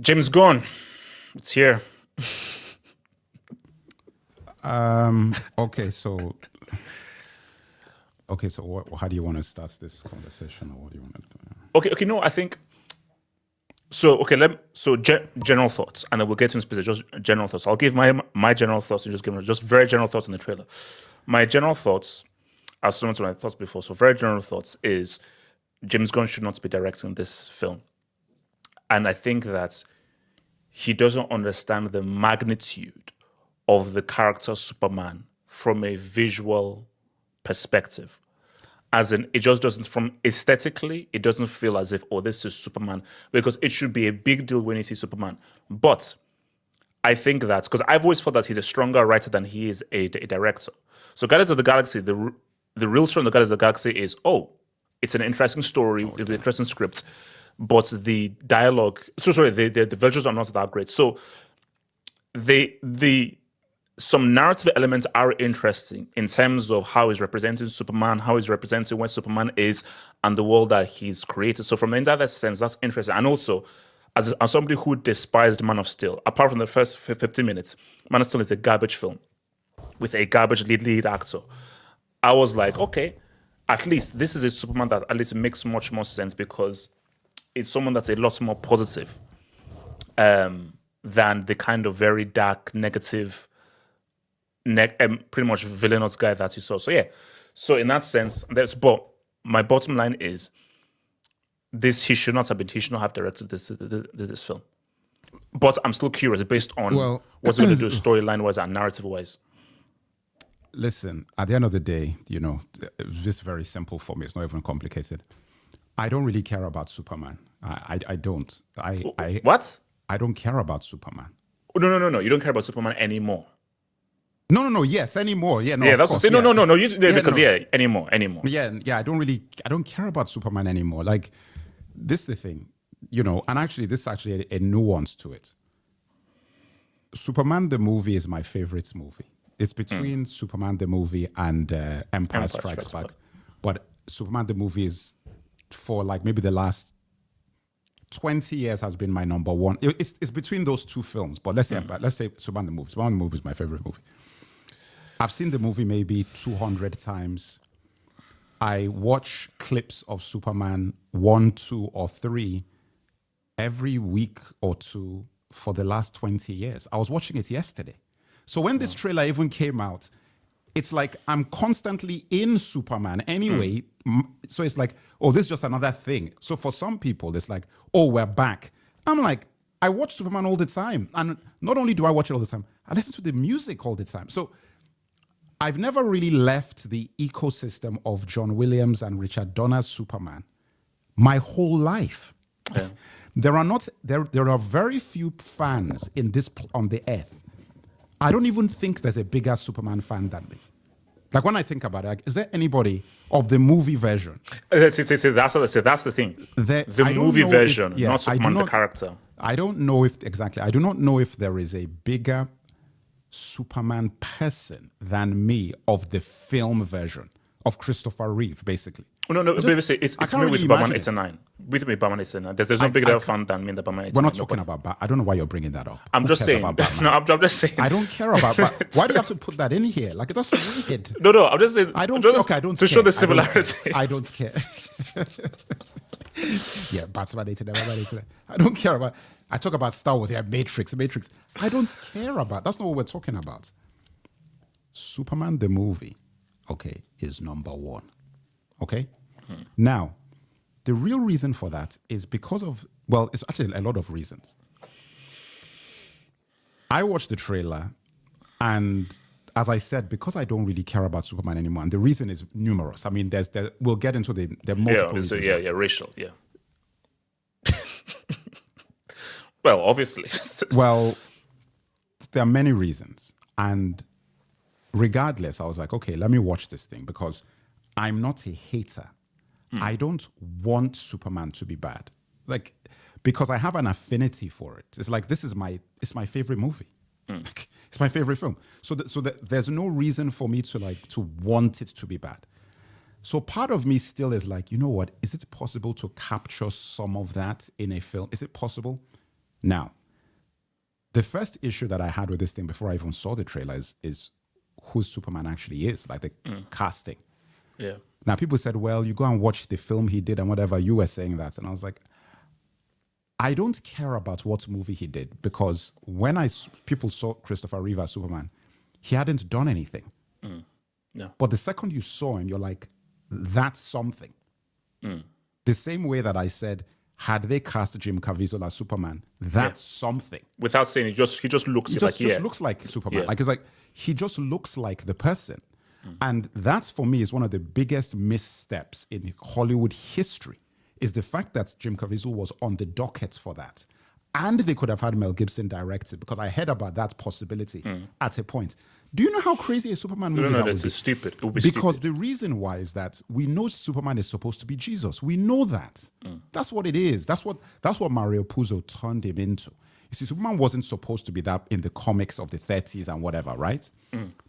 James Gunn, it's here. Okay, so how do you want to start this conversation, or what do you want to do? Okay. No, I think so. Okay, general thoughts, and then we'll get into specific. Just general thoughts. I'll give my general thoughts and just give just very general thoughts on the trailer. My general thoughts, as similar to my thoughts before. So very general thoughts is James Gunn should not be directing this film, and I think that he doesn't understand the magnitude of the character Superman from a visual perspective. As in, it just doesn't, from aesthetically, it doesn't feel as if, oh, this is Superman, because it should be a big deal when you see Superman. But I think that, because I've always thought that he's a stronger writer than he is a director. So Guardians of the Galaxy, the real strength of Guardians of the Galaxy is, it's an interesting story, it's an interesting script, but the dialogue, the visuals are not that great. So some narrative elements are interesting in terms of how he's representing Superman, how he's representing where Superman is, and the world that he's created. So from that sense, that's interesting. And also, as somebody who despised Man of Steel, apart from the first 15 minutes, Man of Steel is a garbage film with a garbage lead actor. I was like, okay, at least this is a Superman that at least makes much more sense, because it's someone that's a lot more positive than the kind of very dark, negative, pretty much villainous guy that you saw. So yeah, so in that sense, but my bottom line is he should not have directed this film. But I'm still curious based on what's going to do storyline wise and narrative wise. Listen, at the end of the day, it's just very simple for me. It's not even complicated. I don't really care about Superman. I don't. What? I don't care about Superman. No. You don't care about Superman anymore. No. Yes, anymore. Yeah, no. Yeah, that's what I'm saying. No. Anymore. Yeah. I don't care about Superman anymore. Like, this is the thing, and actually, this is actually a nuance to it. Superman the movie is my favorite movie. It's between Superman the movie and Empire Strikes Back. But Superman the movie is, for like maybe the last 20 years, has been my number one. It's between those two films. But let's say Superman the movie. Superman the movie is my favorite movie. I've seen the movie maybe 200 times. I watch clips of Superman 1, 2, or 3 every week or two for the last 20 years. I was watching it yesterday. So when this trailer even came out, it's like I'm constantly in Superman anyway. So it's like, this is just another thing. So for some people, it's like, we're back. I'm like, I watch Superman all the time. And not only do I watch it all the time, I listen to the music all the time. So I've never really left the ecosystem of John Williams and Richard Donner's Superman my whole life. Yeah. There are very few fans on the earth. I don't even think there's a bigger Superman fan than me. Like, when I think about it, is there anybody of the movie version? That's what I say. That's the thing. The movie version, not Superman the character. I don't know if I do not know if there is a bigger Superman person than me of the film version of Christopher Reeve, basically. No, it's me with Batman 89. With me, Batman 89. There's no bigger fan than me in the Batman 89. We're not talking about Batman. I don't know why you're bringing that up. I'm just saying. I'm just saying. I don't care about Batman. Why do you have to put that in here? Like, that's weird. No, I'm just saying. I don't care. Okay, I don't to care. show the similarity. I don't care. Yeah, Batman 89. I don't care about. I talk about Star Wars. Yeah, Matrix. I don't care about. That's not what we're talking about. Superman the movie, okay, is number one. Okay? Now, the real reason for that is because of, it's actually a lot of reasons. I watched the trailer, and as I said, because I don't really care about Superman anymore, and the reason is numerous. I mean, we'll get into the multiple reasons. Racial, yeah. Well, obviously. Well, there are many reasons. And regardless, I was like, okay, let me watch this thing, because I'm not a hater. I don't want Superman to be bad. Like, because I have an affinity for it. It's like, it's my favorite movie. It's my favorite film. So there's no reason for me to want it to be bad. So part of me still is like, you know what? Is it possible to capture some of that in a film? Is it possible? Now, the first issue that I had with this thing before I even saw the trailer is who Superman actually is, like the casting. Yeah. Now, people said, well, you go and watch the film he did and whatever. You were saying that. And I was like, I don't care about what movie he did, because when people saw Christopher Reeve as Superman, he hadn't done anything. No. But the second you saw him, you're like, that's something. The same way that I said, had they cast Jim Caviezel as Superman, that's something. Without saying it, he just looks looks like Superman. Like, it's like he just looks like the person. And that's, for me, is one of the biggest missteps in Hollywood history, is the fact that Jim Caviezel was on the docket for that. And they could have had Mel Gibson direct it, because I heard about that possibility at a point. Do you know how crazy a Superman movie that would be? Stupid. It would be because stupid. the reason why is that we know Superman is supposed to be Jesus. We know that. That's what it is. That's what Mario Puzo turned him into. You see, Superman wasn't supposed to be that in the comics of the 30s and whatever, right?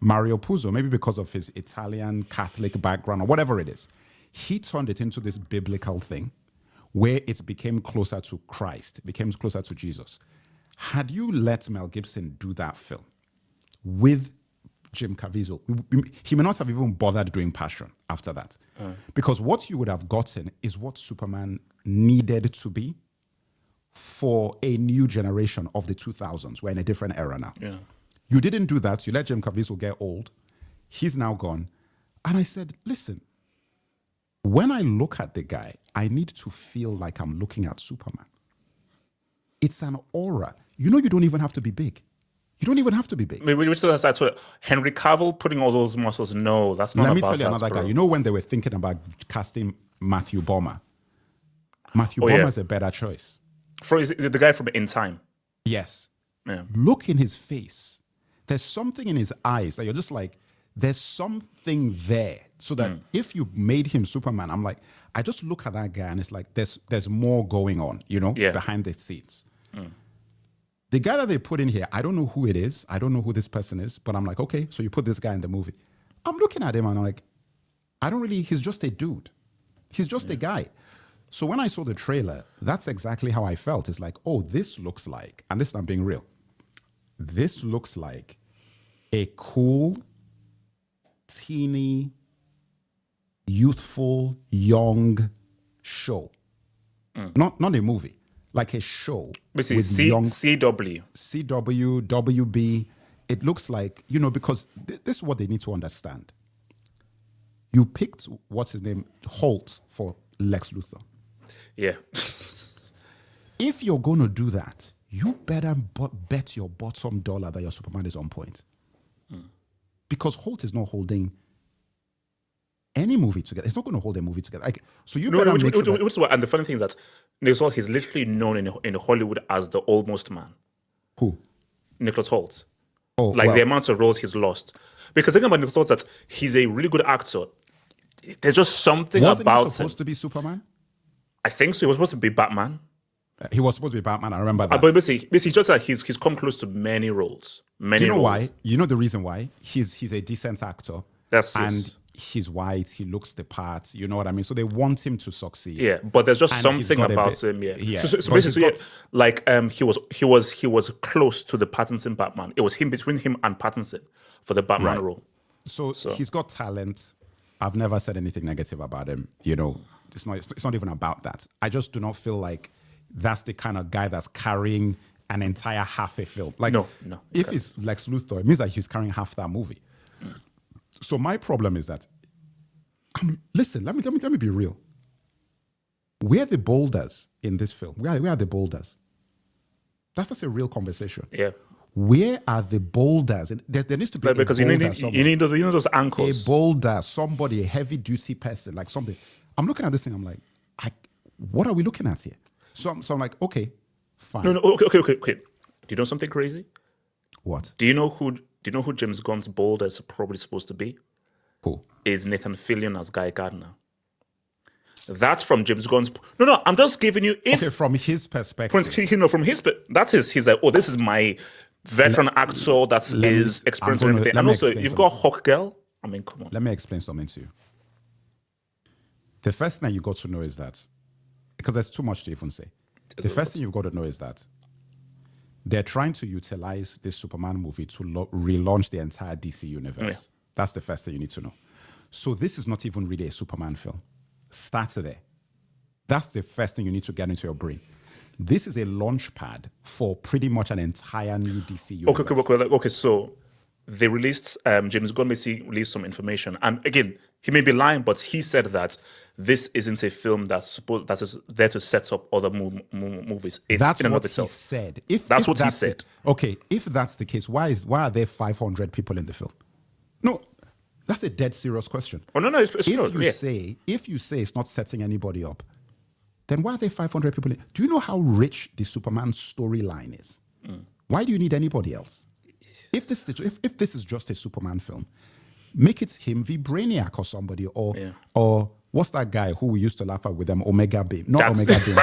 Mario Puzo, maybe because of his Italian Catholic background or whatever it is, he turned it into this biblical thing where it became closer to Christ, it became closer to Jesus. Had you let Mel Gibson do that film with Jim Caviezel, he may not have even bothered doing Passion after that. Because what you would have gotten is what Superman needed to be for a new generation of the 2000s. We're in a different era now. Yeah. You didn't do that. You let Jim Caviezel get old. He's now gone. And I said, listen, when I look at the guy, I need to feel like I'm looking at Superman. It's an aura. You know, you don't even have to be big. You don't even have to be big. Maybe so that's Henry Cavill putting all those muscles. No, that's not. Let me about tell you another bro. guy. You know, when they were thinking about casting Matthew Bomer, Matthew Bomer is a better choice. Is it the guy from In Time? Yes. Yeah. Look in his face. There's something in his eyes that you're just like, there's something there. So that if you made him Superman, I'm like, I just look at that guy and it's like, there's more going on, you know, behind the scenes. The guy that they put in here, I don't know who it is. I don't know who this person is, but I'm like, okay, so you put this guy in the movie. I'm looking at him and I'm like, he's just a dude. He's just a guy. So when I saw the trailer, that's exactly how I felt. It's like, oh, this looks like, and this I'm being real, this looks like a cool, teeny, youthful, young show. Not a movie, like a show. Basically, with young CW. CW, WB. It looks like, you know, because this is what they need to understand. You picked, what's his name, Holt for Lex Luthor. Yeah. If you're going to do that, you better bet your bottom dollar that your Superman is on point. Because Holt is not holding any movie together. It's not going to hold a movie together. So you better make sure and the funny thing is that Nicholas Holt, he's literally known in Hollywood as the almost man. Who? Nicholas Holt. Oh, the amount of roles he's lost. Because think about Nicholas Holt, that he's a really good actor. There's just something Wasn't about he supposed to be Superman? I think so. He was supposed to be Batman. He was supposed to be Batman. I remember that. But basically just that he's come close to many roles. Do you know why? You know the reason why? He's a decent actor. And he's white. He looks the part. You know what I mean? So they want him to succeed. Yeah, but there's just something about him. Yeah. So basically, he was close to the Pattinson Batman. It was between him and Pattinson for the Batman role. So he's got talent. I've never said anything negative about him. You know, it's not even about that. I just do not feel like that's the kind of guy that's carrying an entire half a film. Like, no. If it's Lex Luthor, it means that he's carrying half that movie. So my problem is that, listen, let me be real. Where are the boulders in this film? Where are the boulders? That's just a real conversation. Yeah. Where are the boulders? There needs to be because you need those ankles. A boulder, somebody, a heavy duty person, like something. I'm looking at this thing. I'm like, what are we looking at here? So I'm like, okay, fine. No, okay. Do you know something crazy? What? Do you know who James Gunn's boulder is probably supposed to be? Who? Is Nathan Fillion as Guy Gardner. That's from James Gunn's. No, I'm just giving you. From his perspective. From his, he's like, oh, this is my veteran actor that is experienced and everything. And also, you've got Hawk Girl. I mean, come on. Let me explain something to you. The first thing you got to know is that, because there's too much to even say. The first thing you've got to know is that they're trying to utilize this Superman movie to relaunch the entire DC universe. Yeah. That's the first thing you need to know. So this is not even really a Superman film. Start there. That's the first thing you need to get into your brain. This is a launch pad for pretty much an entire new DC universe. Okay. So they released, James Gunn basically released some information. And again, he may be lying, but he said that this isn't a film that is there to set up other movies. It's That's in and what of itself. he said. That's what he said. Okay, if that's the case, why are there 500 people in the film? No, that's a dead serious question. Oh no, it's true. If you say it's not setting anybody up, then why are there 500 people? Do you know how rich the Superman storyline is? Why do you need anybody else? If this is just a Superman film, make it him v Brainiac or somebody, or what's that guy who we used to laugh at with them, Omega Beam? Not Omega Beam.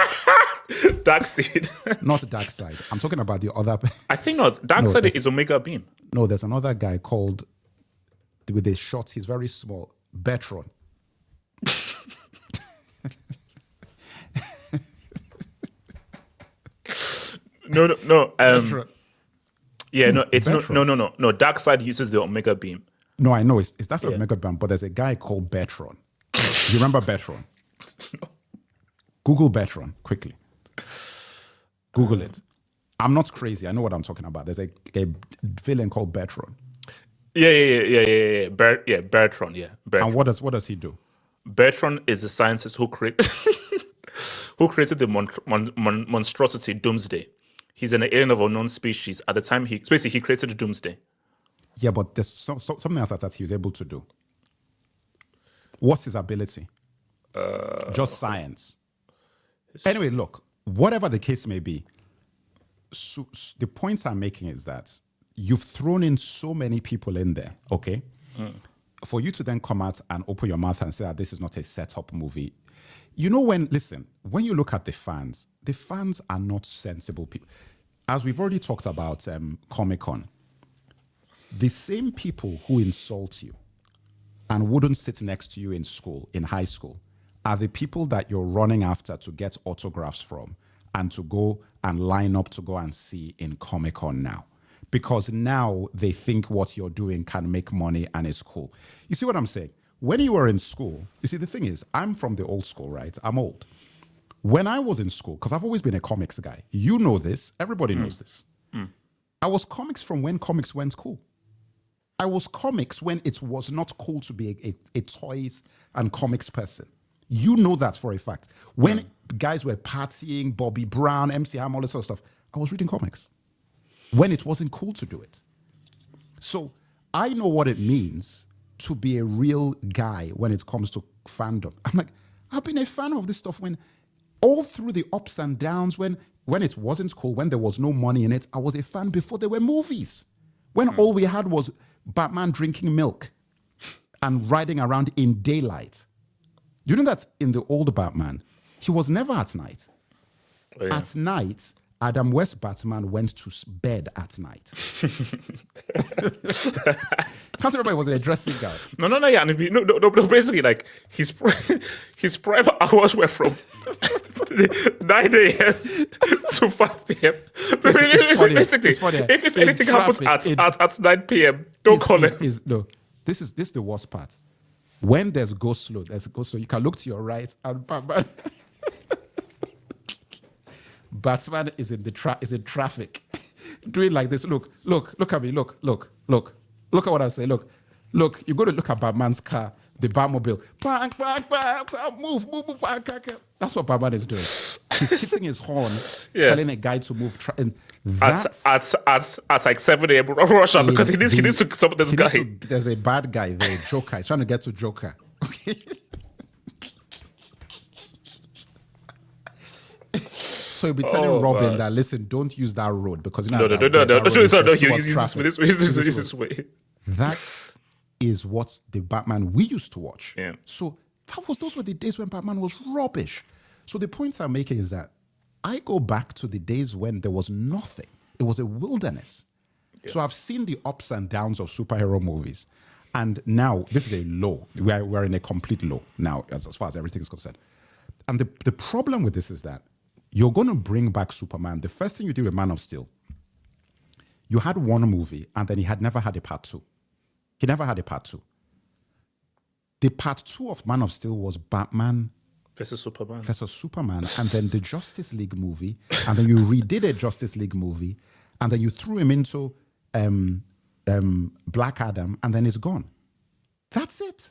Darkseid. Not Darkseid. I'm talking about the other. I think not. Darkseid is Omega Beam. No, there's another guy called with a shot. He's very small. Betron. No. Betron. Yeah, no, it's Betron. no. Darkseid uses the Omega Beam. No, I know that's a Omega Beam, but there's a guy called Betron. You remember Betron? No. Google Betron quickly. Google it. I'm not crazy. I know what I'm talking about. There's a villain called Betron. Yeah. Bertrand. Yeah, And what does he do? Bertrand is the scientist who created the monstrosity Doomsday. He's an alien of unknown species. At the time, he created the Doomsday. Yeah, but there's something else that he was able to do. What's his ability? Just science. Anyway, look, whatever the case may be, the points I'm making is that you've thrown in so many people in there, okay? For you to then come out and open your mouth and say that this is not a setup movie. You know, when you look at the fans are not sensible people. As we've already talked about Comic-Con, the same people who insult you and wouldn't sit next to you in high school, are the people that you're running after to get autographs from and to go and line up to go and see in Comic-Con now. Because now they think what you're doing can make money and is cool. You see what I'm saying? When you were in school, you see, the thing is, I'm from the old school, right? I'm old. When I was in school, because I've always been a comics guy, you know this, everybody knows this. I was comics from when comics went cool. I was comics when it was not cool to be a toys and comics person. You know that for a fact. When guys were partying, Bobby Brown, MC Hammer, all this sort of stuff, I was reading comics. When it wasn't cool to do it. So I know what it means to be a real guy when it comes to fandom. I'm like, I've been a fan of this stuff when all through the ups and downs, when it wasn't cool, when there was no money in it, I was a fan before there were movies. When all we had was Batman drinking milk and riding around in daylight. You know that in the old Batman, he was never at night. Oh, yeah. At night, Adam West Batman went to bed at night. Can't remember, he was a dressing guy. No, yeah. No, basically, like, his prime hours were from 9 a.m. to 5 p.m. Basically, if anything happens at 9 p.m., don't call him. No, this is the worst part. When there's go slow, you can look to your right and Batman. Batman is in traffic, doing like this. Look at me. Look at what I say. Look. You go to look at Batman's car, the Batmobile. Bang, bang, bang, bang, move. Bang, bang, bang. That's what Batman is doing. He's hitting his horn, telling a guy to move. And at like 7 a.m. Russia, because he needs to stop this guy. There's a bad guy there, Joker. He's trying to get to Joker. Okay. So you'll be telling Robin that, listen, don't use that road because you know use this way. That is what the Batman we used to watch. Yeah. So those were the days when Batman was rubbish. So the points I'm making is that I go back to the days when there was nothing. It was a wilderness. Yeah. So I've seen the ups and downs of superhero movies. And now this is a low. We're in a complete low now as far as everything is concerned. And the problem with this is that you're going to bring back Superman. The first thing you do with Man of Steel, you had one movie and then he had never had a part two. He never had a part two. The part two of Man of Steel was Batman versus Superman, and then the Justice League movie, and then you redid a Justice League movie, and then you threw him into Black Adam, and then he's gone. That's it.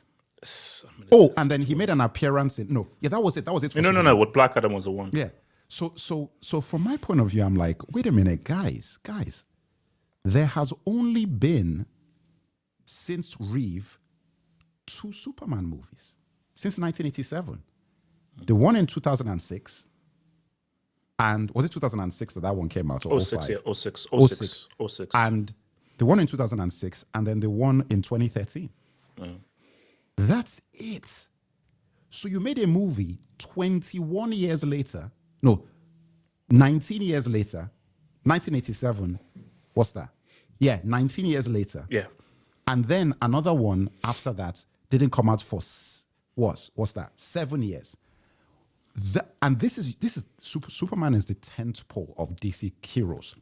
And then he made an appearance in that was it. That was it. No. What Black Adam was the one. Yeah. So from my point of view, I'm like, wait a minute, guys. There has only been, since Reeve, 2 Superman movies since 1987. The one in 2006, and was it 2006 that one came out? Or 06, 05? yeah, 06. And the one in 2006, and then the one in 2013. That's it. So you made a movie 21 years later, 19 years later, 1987, what's that? Yeah, 19 years later. Yeah. And then another one after that didn't come out for, what's that? 7 years. And this is Superman is the 10th pole of DC heroes.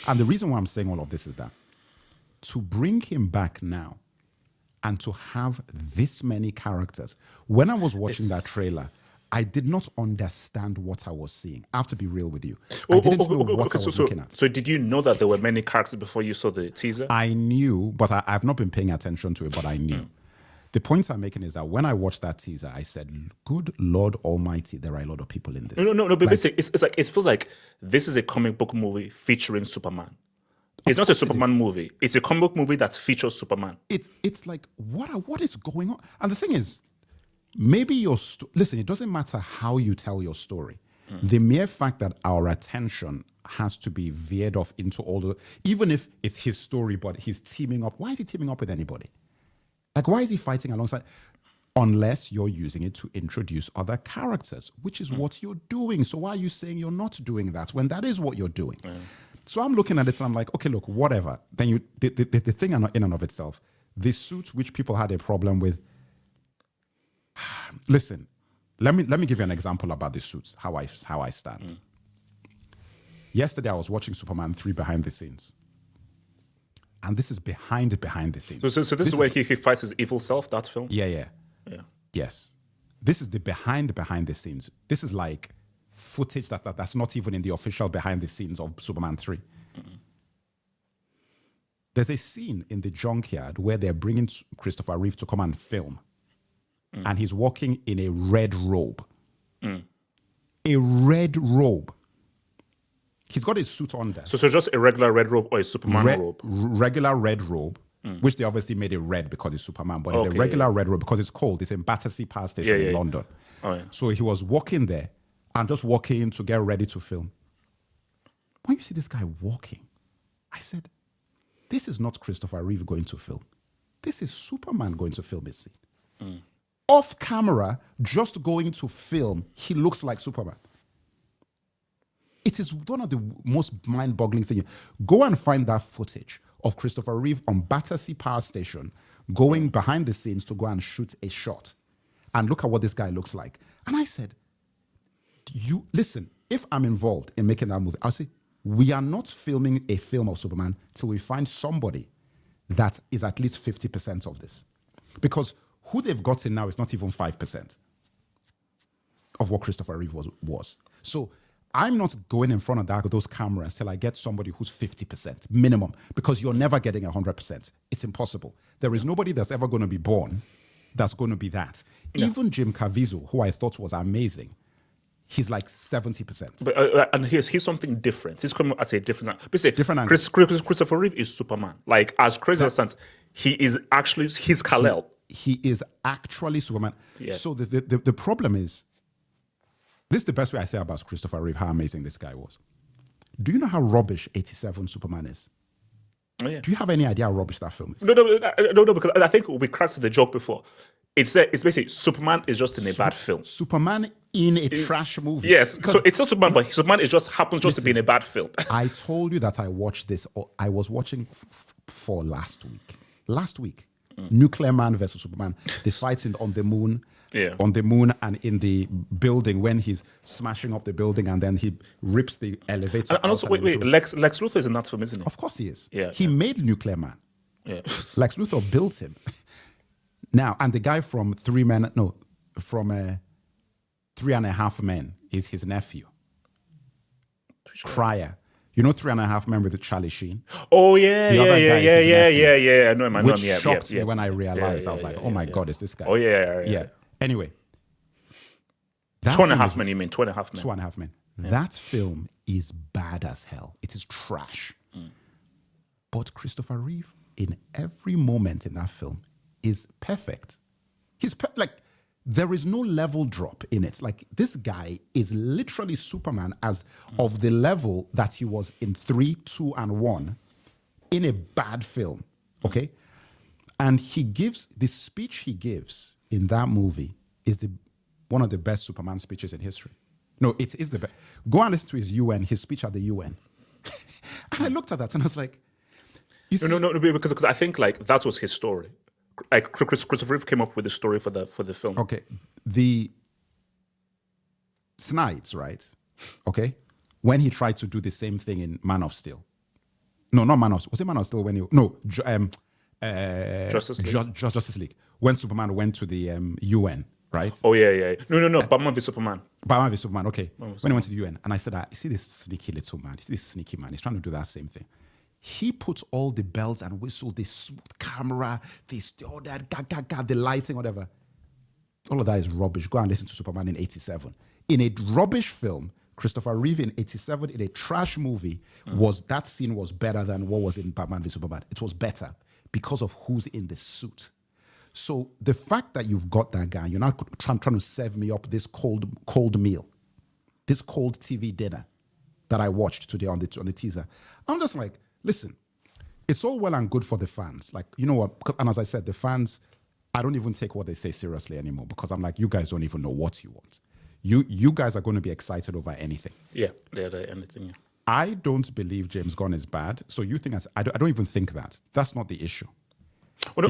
And the reason why I'm saying all of this is that to bring him back now and to have this many characters, when I was watching that trailer, I did not understand what I was seeing. I have to be real with you. I didn't know what I was looking at. So did you know that there were many characters before you saw the teaser? I knew, but I've not been paying attention to it, but I knew. The point I'm making is that when I watched that teaser, I said, good Lord Almighty, there are a lot of people in this. No, but basically, it's like, it feels like this is a comic book movie featuring Superman. It's not a Superman movie. It's a comic book movie that features Superman. It's like, what is going on? And the thing is, maybe listen, it doesn't matter how you tell your story. The mere fact that our attention has to be veered off into even if it's his story, but he's teaming up. Why is he teaming up with anybody? Like, why is he fighting alongside? Unless you're using it to introduce other characters, which is what you're doing. So why are you saying you're not doing that when that is what you're doing? So I'm looking at it and I'm like, okay, look, whatever. Then the thing in and of itself, the suit which people had a problem with. Listen, let me give you an example about the suits, how I stand. Yesterday I was watching Superman 3 behind the scenes. And this is behind the scenes. So this is where he fights his evil self, that film? Yeah. Yes. This is the behind the scenes. This is like footage that's not even in the official behind the scenes of Superman 3. There's a scene in the junkyard where they're bringing Christopher Reeve to come and film. And he's walking in a red robe. A red robe. He's got his suit on there. So just a regular red robe or a Superman robe? Regular red robe, which they obviously made it red because it's Superman, but it's a regular red robe because it's cold. It's in Battersea Power Station in London. So he was walking there and just walking to get ready to film. When you see this guy walking, I said, this is not Christopher Reeve going to film. This is Superman going to film his scene. Off camera, just going to film, he looks like Superman. It is one of the most mind-boggling things. Go and find that footage of Christopher Reeve on Battersea Power Station going behind the scenes to go and shoot a shot. And look at what this guy looks like. And I said, listen, if I'm involved in making that movie, I'll say, we are not filming a film of Superman till we find somebody that is at least 50% of this. Because who they've gotten now is not even 5% of what Christopher Reeve was. So I'm not going in front of those cameras till I get somebody who's 50% minimum, because you're never getting 100%. It's impossible. There is nobody that's ever going to be born that's going to be that. Yeah. Even Jim Caviezel, who I thought was amazing, he's like 70%. But and he's something different. He's coming at a different angle. Christopher Reeve is Superman. Like, as crazy as it sounds, he's Kal-El. He is actually Superman. Yeah. So the problem is, this is the best way I say about Christopher Reeve, how amazing this guy was. Do you know how rubbish 87 Superman is? Oh, yeah. Do you have any idea how rubbish that film is? No, because I think we cracked the joke before. It's basically Superman is just in a bad film. Superman in a trash movie. Yes, so it's not Superman, but Superman happens to be in a bad film. I told you that I watched this, or I was watching for last week. Nuclear Man versus Superman. The fighting on the moon. on the moon and in the building when he's smashing up the building and then he rips the elevator. And also, wait, Lex Luthor is in that film, isn't he? Of course he is. Yeah, he made Nuclear Man. Yeah. Lex Luthor built him. Now, and the guy from Three and a Half Men is his nephew. Cryer. You know 3.5 Men with the Charlie Sheen? Oh, yeah. I know him. Which shocked me when I realized. I was like, oh my God, it's this guy. Oh, yeah. Anyway. 2.5 Men, you mean? 2.5 Men. 2.5 Men. Yeah. That film is bad as hell. It is trash. But Christopher Reeve, in every moment in that film, is perfect. There is no level drop in it. Like, this guy is literally Superman as of the level that he was in 3, 2, and 1 in a bad film, okay? And the speech he gives in that movie is one of the best Superman speeches in history. No, it is the best. Go and listen to his speech at the UN. And I looked at that and I was like, No, because I think like that was his story. Like Christopher Reeve came up with the story for the film. Okay, the Snides, right? Okay, when he tried to do the same thing in Man of Steel. No, not Man of Steel. Was it Man of Steel when Justice League. Justice League. When Superman went to the UN, right? Oh yeah. No. Batman v Superman. Batman v Superman. Okay. When he went to the UN, and I said, you see this sneaky little man. You see this sneaky man. He's trying to do that same thing. He puts all the bells and whistles, the smooth camera, all that, the lighting, whatever. All of that is rubbish. Go and listen to Superman in 87. In a rubbish film, Christopher Reeve in 87, in a trash movie, that scene was better than what was in Batman v Superman. It was better because of who's in the suit. So the fact that you've got that guy, you're not trying to serve me up this cold meal, this cold TV dinner that I watched today on the teaser. I'm just like, listen, it's all well and good for the fans. Like, you know what? And as I said, the fans, I don't even take what they say seriously anymore because I'm like, you guys don't even know what you want. You guys are going to be excited over anything. Yeah, anything. Yeah. I don't believe James Gunn is bad. So you think I don't even think that. That's not the issue. No,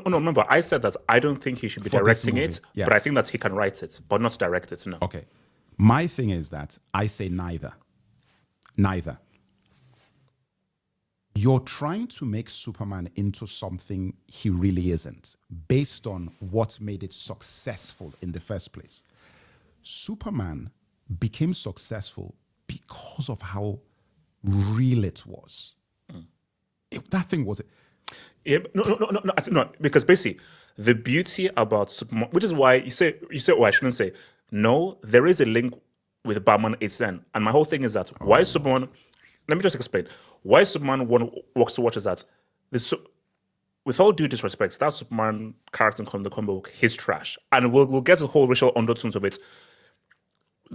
remember, I said that I don't think he should be directing it, but I think that he can write it, but not direct it, no. Okay. My thing is that I say neither. Neither. You're trying to make Superman into something he really isn't, based on what made it successful in the first place. Superman became successful because of how real it was. That thing was... Yeah, no, I think not, because basically, the beauty about Superman, which is why you say, oh, I shouldn't say, no, there is a link with Batman 810. And my whole thing is that why Superman... Let me just explain. Why Superman walks to watch is that, with all due disrespect, that Superman character in the comic book, he's trash. And we'll get the whole racial undertones of it.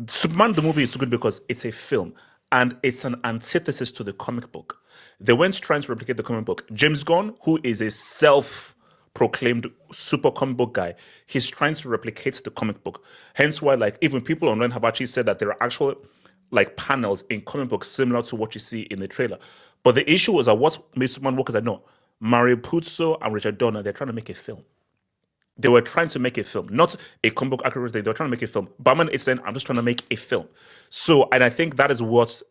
Superman, the movie, is so good because it's a film. And it's an antithesis to the comic book. They weren't trying to replicate the comic book. James Gunn, who is a self-proclaimed super comic book guy, he's trying to replicate the comic book. Hence why, like, even people online have actually said that there are actual... like panels in comic books similar to what you see in the trailer. But the issue was that what made Superman work is that no, Mario Puzo and Richard Donner, they're trying to make a film. They were trying to make a film, not a comic book accurate thing. They were trying to make a film. Batman is saying, I'm just trying to make a film. So, and I think that is what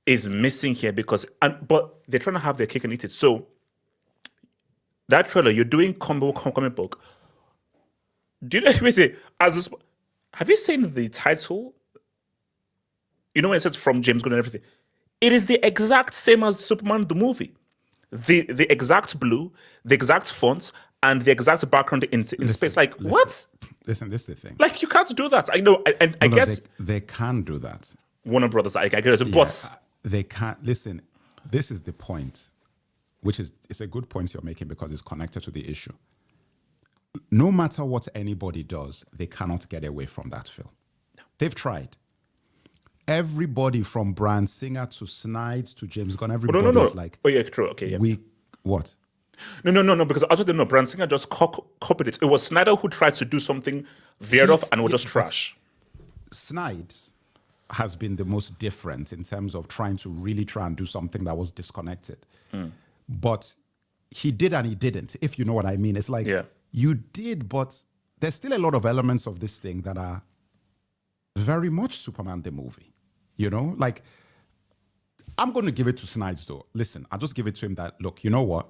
is missing here but they're trying to have their cake and eat it. So that trailer, you're doing comic book. Do you know, have you seen the title? You know when it says from James Gunn and everything? It is the exact same as Superman the movie. The exact blue, the exact fonts, and the exact background in space. Like, what? Listen, this is the thing. Like, you can't do that. I know, and I guess... They can do that. Warner Brothers, I get it, but... They can't... Listen, this is the point, which is... It's a good point you're making because it's connected to the issue. No matter what anybody does, they cannot get away from that film. No. They've tried. Everybody from Bryan Singer to Snides to James Gunn, everybody is like... Oh, yeah, true. Okay, yeah. What? No, because I didn't know. Bryan Singer just copied it. It was Snyder who tried to do something veered off and was just trash. Snides has been the most different in terms of trying and do something that was disconnected. But he did and he didn't, if you know what I mean. It's like, you did, but there's still a lot of elements of this thing that are very much Superman the movie. You know, like, I'm going to give it to Snides though. Listen, I'll just give it to him that, look, you know what?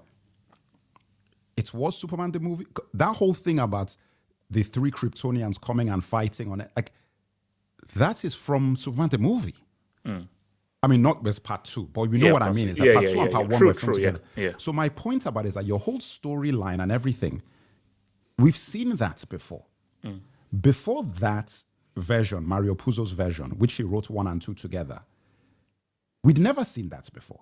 It was Superman the movie. That whole thing about the 3 Kryptonians coming and fighting on it, like, that is from Superman the movie. I mean, not as part 2, but you know what I mean. It's like part 2 and part 1 were filmed together. So my point about it is that your whole storyline and everything, we've seen that before. Before that version, Mario Puzo's version, which he wrote 1 and 2 together, we'd never seen that before.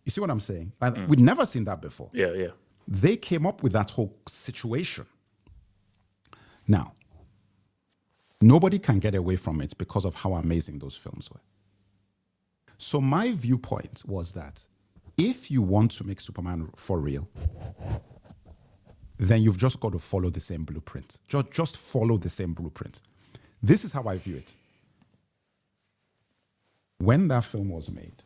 You see what I'm saying? Like, we'd never seen that before. Yeah. They came up with that whole situation. Now, nobody can get away from it because of how amazing those films were. So my viewpoint was that if you want to make Superman for real, then you've just got to follow the same blueprint. Just follow the same blueprint. This is how I view it. When that film was made,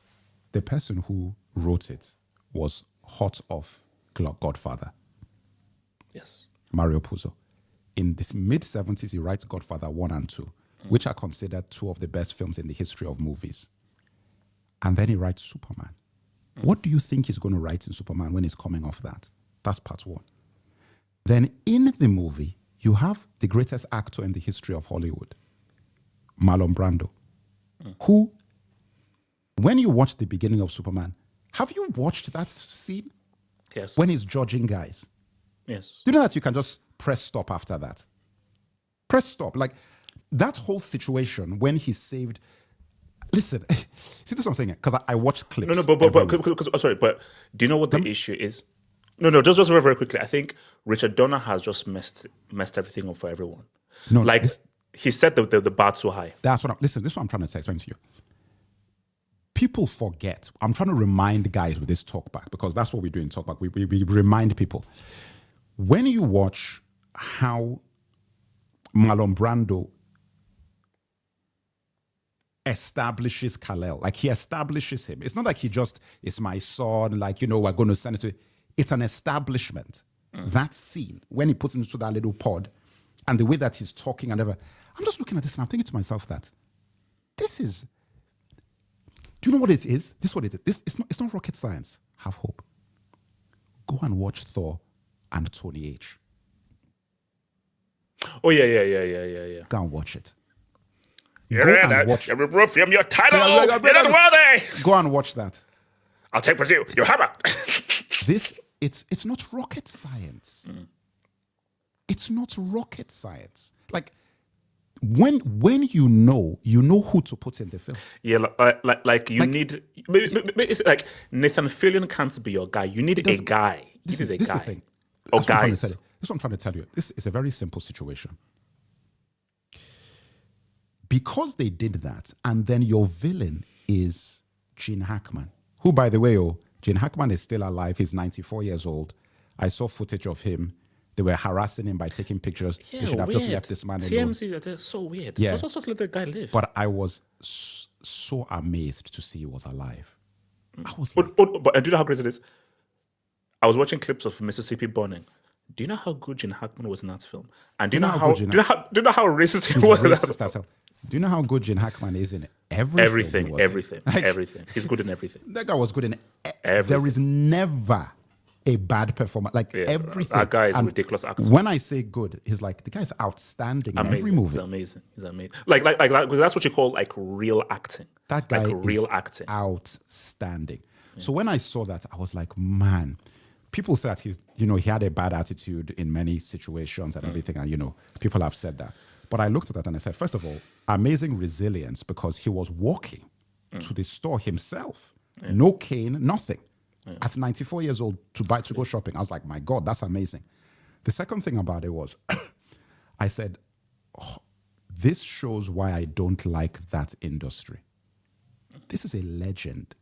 the person who wrote it was hot off Godfather. Yes. Mario Puzo. In the mid-70s, he writes Godfather 1 and 2, which are considered 2 of the best films in the history of movies. And then he writes Superman. What do you think he's going to write in Superman when he's coming off that? That's part 1. Then in the movie, you have the greatest actor in the history of Hollywood, Marlon Brando, who, when you watch the beginning of Superman, have you watched that scene? Yes. When he's judging guys. Yes. Do you know that you can just press stop after that? Press stop. Like, that whole situation when he saved... Listen, see this is what I'm saying? Because I watched clips. No, but sorry, but do you know what the issue is? No, just very, very quickly. I think Richard Donner has just messed everything up for everyone. No, like, he set the bar too high. That's what listen, this is what I'm trying to explain to you. People forget. I'm trying to remind guys with this talkback, because that's what we do in talkback. We remind people. When you watch how Marlon Brando establishes Kal-El, like, he establishes him. It's not like he just is my son, like, you know, we're going to send it to. It's an establishment. That scene, when he puts him into that little pod, and the way that he's talking and ever, I'm just looking at this and I'm thinking to myself that this is. Do you know what it is? This is what it is. It's not rocket science. Have hope. Go and watch Thor and Tony H. Oh yeah. Go and watch it. From your title. You're not worthy. Go and watch that. I'll take with you your hammer. It's not rocket science. It's not rocket science. Like, when you know who to put in the film. Yeah, like you need. It's like Nathan Fillion can't be your guy. You need a guy. You need a guy. This is the thing. Or guys. This is what I'm trying to tell you. This is a very simple situation. Because they did that, and then your villain is Gene Hackman, who, by the way, Gene Hackman is still alive. He's 94 years old. I saw footage of him. They were harassing him by taking pictures. Yeah, they should have just left this man alone. TMZ, they're so weird. Yeah. Just let the guy live. But I was so amazed to see he was alive. I was but do you know how great it is? I was watching clips of Mississippi Burning. Do you know how good Gene Hackman was in that film? And do you know how racist he was in that film? Do you know how good Gene Hackman is in everything? Everything. He's good in everything. That guy was good in everything. There is never a bad performer. Like, everything. That guy is a ridiculous actor. When I say good, he's like, the guy's outstanding in every movie. He's amazing. Like because that's what you call like real acting. That guy real acting. Outstanding. Yeah. So when I saw that, I was like, man. People said that he had a bad attitude in many situations and everything, and people have said that. But I looked at that and I said, first of all, amazing resilience, because he was walking to the store himself. Yeah. No cane, nothing. Yeah. At 94 years old to go shopping. I was like, my God, that's amazing. The second thing about it was, I said, this shows why I don't like that industry. This is a legend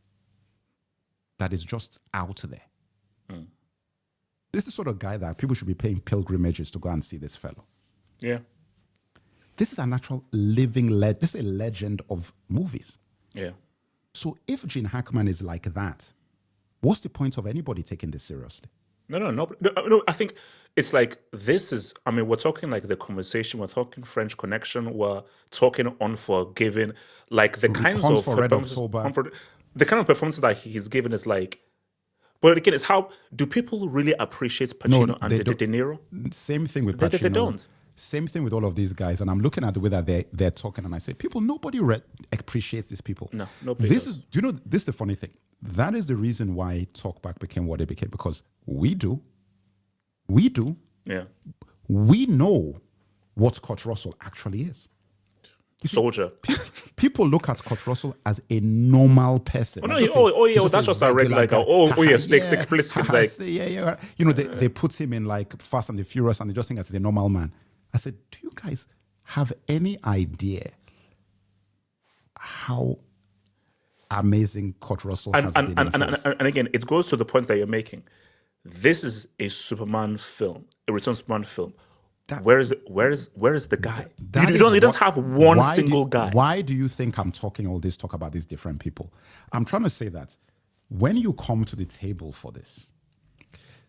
that is just out there. This is the sort of guy that people should be paying pilgrimages to go and see this fellow. Yeah. This is a natural living legend. This is a legend of movies. Yeah. So if Gene Hackman is like that, what's the point of anybody taking this seriously? No. I think it's like this is. I mean, we're talking like the conversation. We're talking French Connection. We're talking Unforgiven. Like the kinds Hunt of for Red performances, October. the kind of performances that he's given is like. But again, it's how do people really appreciate No, Pacino and they De don't. Niro? Same thing with They Pacino. don't. Same thing with all of these guys. And I'm looking at the way that they're talking, and I say, people, nobody appreciates these people. No, nobody This does. is, you know, this is the funny thing. That is the reason why Talkback became what it became, because we do. Yeah. We know what Kurt Russell actually is. Soldier. People look at Kurt Russell as a normal person. Oh, no, Like, just that's a just a regular guy. guy. Yes, Yeah, it's like, yeah. You know, they put him in like Fast and the Furious, and they just think that he's a normal man. I said, do you guys have any idea how amazing Kurt Russell has been in films? and again, it goes to the point that you're making. This is a Superman film, a Return Superman film. Where is the guy? He doesn't have one single guy. Why do you think I'm talking all this talk about these different people? I'm trying to say that when you come to the table for this,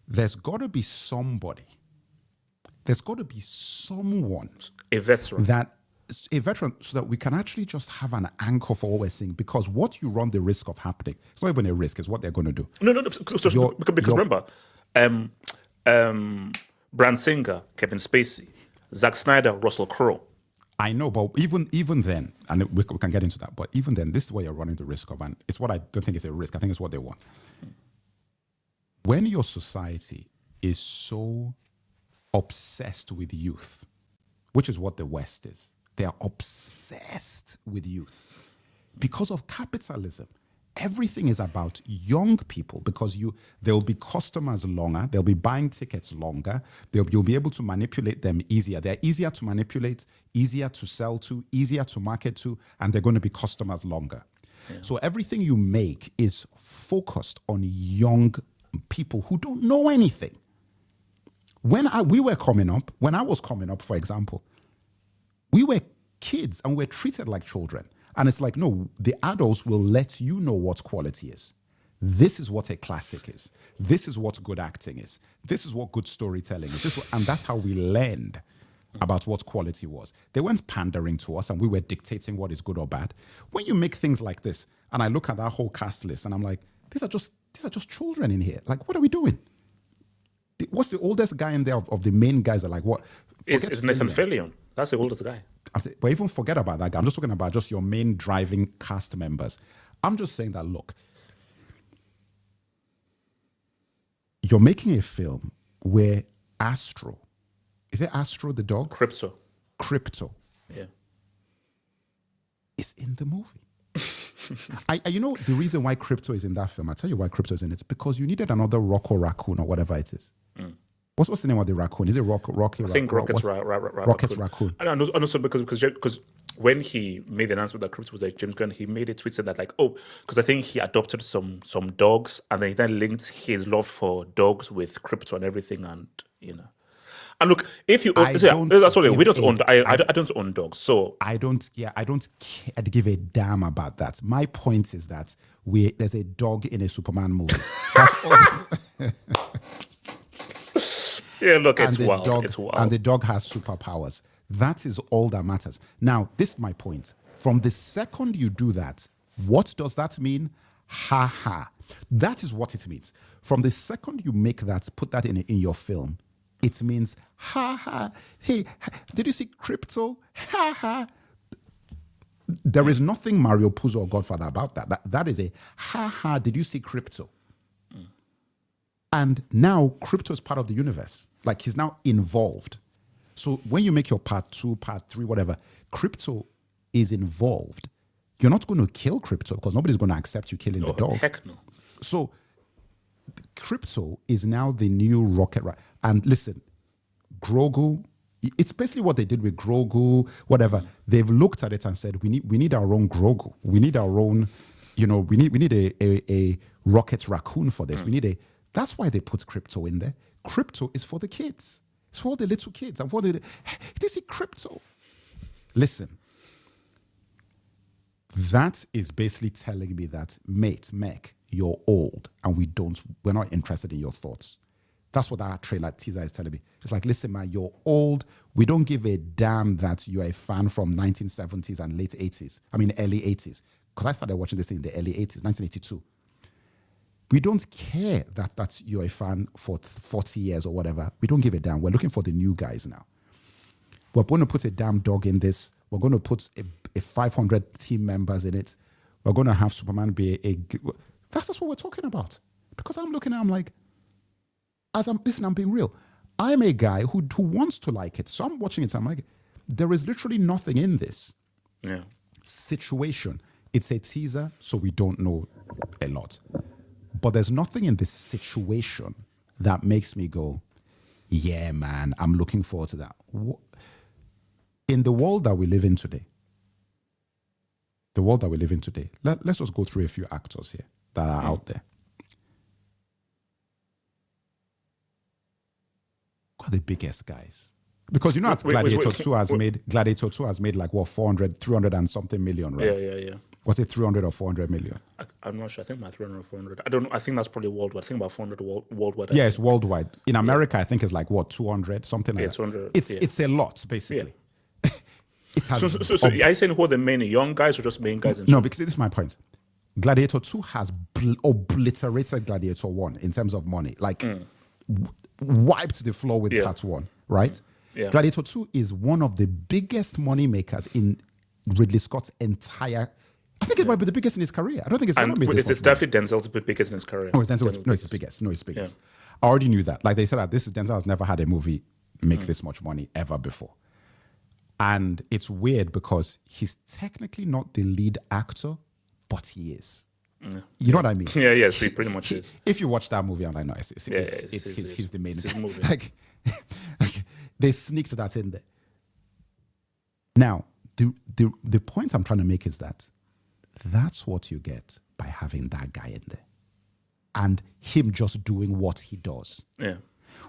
there's got to be somebody. There's got to be someone, A veteran. So that we can actually just have an anchor for what we're seeing. Because what you run the risk of happening, it's not even a risk, it's what they're going to do. No. Because remember, Brand Singer, Kevin Spacey, Zack Snyder, Russell Crowe. I know, but even then, and we can get into that, but even then, this is what you're running the risk of, and it's what I don't think is a risk. I think it's what they want. When your society is so obsessed with youth, which is what the West is, they are obsessed with youth. Because of capitalism, everything is about young people, because there'll be customers longer, they'll be buying tickets longer, you'll be able to manipulate them easier. They're easier to manipulate, easier to sell to, easier to market to, and they're going to be customers longer. Yeah. So everything you make is focused on young people who don't know anything. When I was coming up, for example, we were kids and we're treated like children. And it's like, no, the adults will let you know what quality is. This is what a classic is. This is what good acting is. This is what good storytelling is. And that's how we learned about what quality was. They weren't pandering to us and we were dictating what is good or bad. When you make things like this, and I look at that whole cast list and I'm like, these are just children in here. Like, what are we doing? What's the oldest guy in there of the main guys? Are like, what? It's Nathan Fillion. That's the oldest guy. But even forget about that guy. I'm just talking about just your main driving cast members. I'm just saying that, look, you're making a film where Astro, is it Astro the dog? Crypto. Yeah. Is in the movie. You know the reason why Crypto is in that film? I'll tell you why Crypto is in it. Because you needed another Rocco raccoon or whatever it is. What's the name of the raccoon? Is it Rocky? I think Rocket's Raccoon. I know, also because when he made the announcement that Crypto was like James Gunn, he made a tweet saying that like, because I think he adopted some dogs, and then he then linked his love for dogs with Crypto and everything, and you know. And look, if you we don't own. I don't own dogs, so I don't give a damn about that. My point is that there's a dog in a Superman movie. That's all. Yeah, look, it's wild. It's wild. And the dog has superpowers. That is all that matters. Now, this is my point. From the second you do that, what does that mean? Ha ha. That is what it means. From the second you make that, put that in your film, it means ha ha. Hey, did you see Crypto? Ha ha. There is nothing Mario Puzo or Godfather about that. That is a ha ha. Did you see Crypto? And now Crypto is part of the universe. Like, he's now involved. So when you make your part 2, part 3, whatever, Crypto is involved. You're not going to kill Crypto because nobody's going to accept you killing the dog. Heck no. So Crypto is now the new Rocket. And listen, Grogu, it's basically what they did with Grogu, whatever. They've looked at it and said, we need our own Grogu. We need our own, we need a Rocket raccoon for this. That's why they put Crypto in there. Crypto is for the kids. It's for the little kids. And this is Crypto. Listen, that is basically telling me that, mate, Mech, you're old and we're not interested in your thoughts. That's what that trailer teaser is telling me. It's like, listen, man, you're old. We don't give a damn that you're a fan from 1970s and late 80s. I mean, early 80s. Because I started watching this thing in the early 80s, 1982. We don't care that you're a fan for 40 years or whatever. We don't give a damn. We're looking for the new guys now. We're going to put a damn dog in this. We're going to put a 500 team members in it. We're going to have Superman be That's just what we're talking about. Because I'm looking at, I'm like, I'm being real. I'm a guy who wants to like it. So I'm watching it. So I'm like, there is literally nothing in this situation. It's a teaser, so we don't know a lot. But there's nothing in this situation that makes me go, yeah, man, I'm looking forward to that. In the world that we live in today, let's just go through a few actors here that are out there. Who are the biggest guys? Because you know that Gladiator 2 has made like what, 300 and something million, right? Yeah. Was it 300 or 400 million? I'm not sure. I think about 300 or 400. I don't know. I think that's probably worldwide. I think about 400 worldwide. Yeah, it's worldwide. In America, I think it's like what, 200, something like that. 200. It's a lot, basically. Yeah. It has so are you saying who are the main young guys or just main guys? No, because this is my point. Gladiator 2 has obliterated Gladiator 1 in terms of money. Like, wiped the floor with part 1, right? Yeah. Gladiator 2 is one of the biggest money makers in Ridley Scott's entire... I think it might be the biggest in his career. I don't think it's ever made this much. It's definitely Denzel's biggest in his career. Oh, it's Denzel. No, it's his biggest. No, it's biggest. Yeah. I already knew that. Like they said that Denzel has never had a movie make this much money ever before. And it's weird because he's technically not the lead actor, but he is. Yeah. You know what I mean? Yeah, he pretty much is. If you watch that movie, I'm like, no, he's the main. It's movie. like they sneaked that in there. Now, the point I'm trying to make is that that's what you get by having that guy in there. And him just doing what he does. Yeah.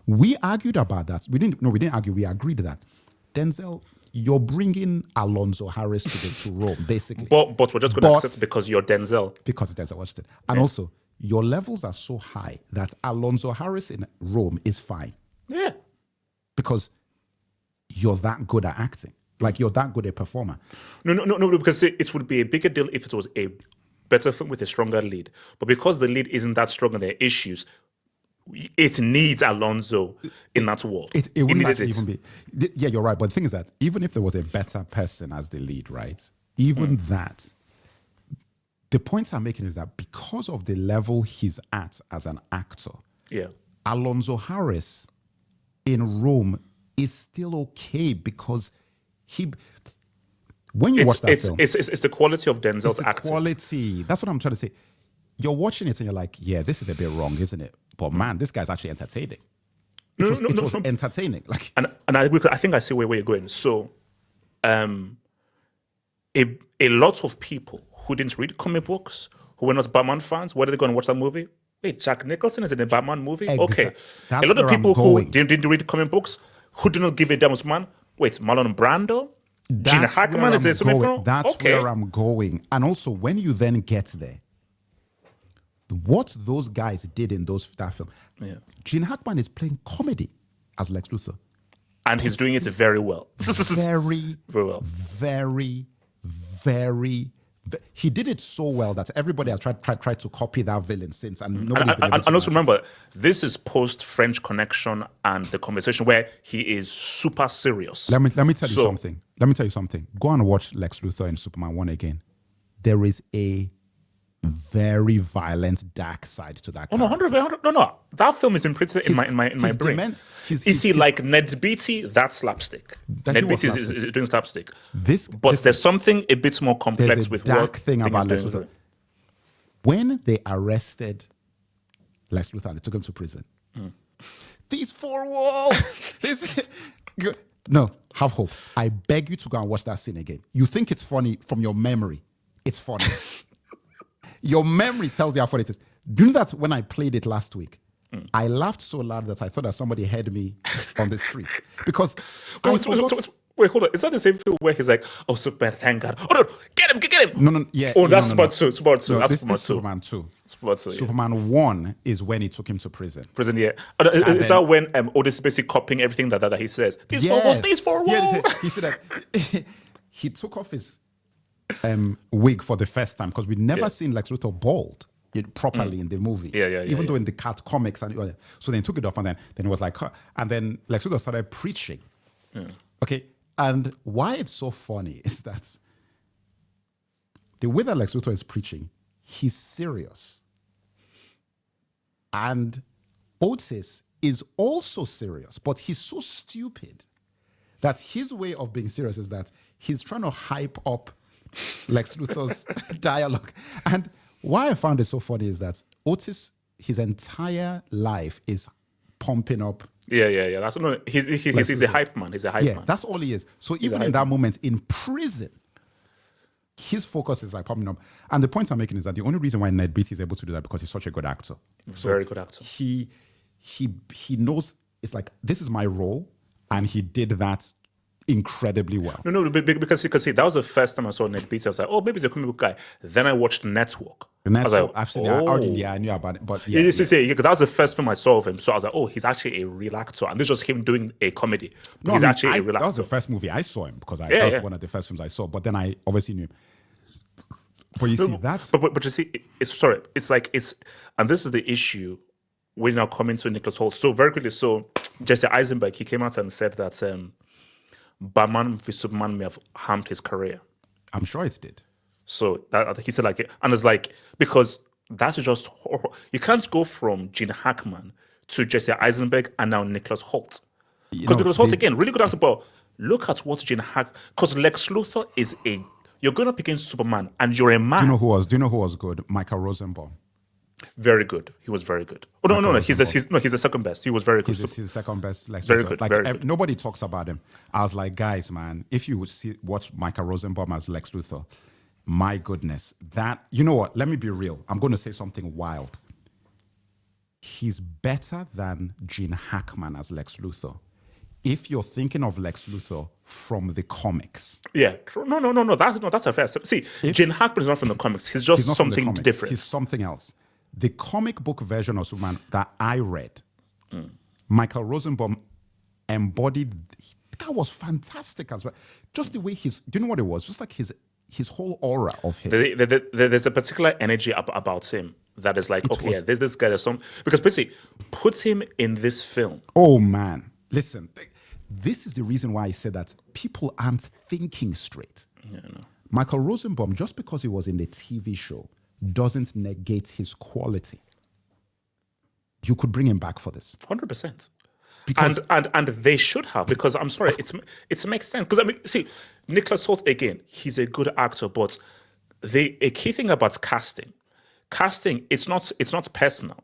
We argued about that. We didn't argue. We agreed that Denzel, you're bringing Alonzo Harris to Rome, basically. But we're just going to accept it because you're Denzel. Because Denzel watched it. And also, your levels are so high that Alonzo Harris in Rome is fine. Yeah. Because you're that good at acting. Like, you're that good a performer. No, because it would be a bigger deal if it was a better film with a stronger lead. But because the lead isn't that strong and there are issues, it needs Alonzo in that world. It wouldn't actually even be... Yeah, you're right. But the thing is that even if there was a better person as the lead, right? Even that... The point I'm making is that because of the level he's at as an actor, Alonzo Harris in Rome is still okay because when you watch that film... It's the quality of Denzel's acting. Quality. That's what I'm trying to say. You're watching it and you're like, yeah, this is a bit wrong, isn't it? But man, this guy's actually entertaining. It was entertaining. Like, and I think I see where you're going. So, a lot of people who didn't read comic books, who were not Batman fans, where did they go and watch that movie? Wait, Jack Nicholson is in a Batman movie? Okay. That's a lot of people who didn't read comic books, who do not give a damn man. Wait, Marlon Brando? Gene Hackman is a superhero? That's where I'm going. And also, when you then get there, what those guys did in that film, Gene Hackman is playing comedy as Lex Luthor. And he's doing it very well. Very well. He did it so well that everybody has tried to copy that villain since, and nobody. And also remember, this is post French Connection and the conversation where he is super serious. Let me tell you something. Go and watch Lex Luthor in Superman 1 again. There is a very violent, dark side to that. Oh no, 100%. No. That film is imprinted in my brain. Is he like Ned Beatty? That's slapstick. Ned Beatty is doing slapstick. There's something a bit more complex with dark thing about Lex Luthor. When they arrested Lex Luthor and they took him to prison, these four walls. No, have hope. I beg you to go and watch that scene again. You think it's funny from your memory. It's funny. Your memory tells you how funny it is. Do you know that when I played it last week, I laughed so loud that I thought that somebody heard me on the street? Because Wait, hold on. Is that the same film where he's like, "Oh, Superman, thank God! Oh no, get him!" No, yeah. Oh, that's no. Superman 2. Superman 2. No, That's this Superman is 2. Superman 2. Superman 2. Yeah. Superman 1 is when he took him to prison. Prison, yeah. Oh, no, is then- that when Otis is basically copying everything that he says? These four walls, these four walls. Yeah, he said that he took off his wig for the first time because we'd never seen Lex Luthor bald properly in the movie. Even though in the Cat comics, and so then he took it off, and then it was like, huh. And then Lex Luthor started preaching. Okay, and why it's so funny is that the way that Lex Luthor is preaching, he's serious, and Otis is also serious, but he's so stupid that his way of being serious is that he's trying to hype up Lex Luthor's dialogue. And why I found it so funny is that Otis, his entire life is pumping up. Yeah. That's no. He's a hype man. He's a hype man. That's all he is. So even in that moment in prison, his focus is like pumping up. And the point I'm making is that the only reason why Ned Beatty is able to do that because he's such a good actor. Very good actor. He knows it's like, this is my role, and he did that incredibly well. No, because that was the first time I saw Ned Beatty. I was like, oh, maybe he's a comic book guy. Then I watched Network. The Network, I was like, actually, I knew about it, but because that was the first film I saw of him. So I was like, oh, he's actually a real actor, and this was him doing a comedy. No, he's a real actor. That was the first movie I saw him because that was one of the first films I saw. But then I obviously knew him. But you see, that's but you see, and this is the issue. We're now coming to Nicholas Hoult. So very quickly, Jesse Eisenberg, he came out and said that Batman v Superman may have harmed his career. I'm sure it did. So he said and it's like, because that's just horrible. You can't go from Gene Hackman to Jesse Eisenberg and now Nicholas Hoult. Because Nicholas Hoult, again, really good actor, but look at what because Lex Luthor is you're going up against Superman and you're a man. Do you know who was good? Michael Rosenbaum. Very good. He was very good. Oh no! He's the second best. He was very good. He's the second best. Lex very Luthor. good. Like, very good. Nobody talks about him. I was like, guys, man, if you would watch Michael Rosenbaum as Lex Luthor, my goodness, that, you know what? Let me be real. I'm going to say something wild. He's better than Gene Hackman as Lex Luthor. If you're thinking of Lex Luthor from the comics. Yeah. No. That's a fair. See, Gene Hackman is not from the comics. He's just something different. He's something else. The comic book version of Superman that I read, Michael Rosenbaum embodied. That was fantastic as well. Just the way do you know what it was? Just like his whole aura of him. There's a particular energy about him that is like, there's this guy. Because basically, puts him in this film. Oh man, listen. This is the reason why I said that people aren't thinking straight. Yeah, no. Michael Rosenbaum, just because he was in the TV show, doesn't negate his quality. You could bring him back for this. 100%. Because and they should have, because I'm sorry, it makes sense. Because I mean, see, Nicholas Hoult, again, he's a good actor, but a key thing about casting, it's not personal.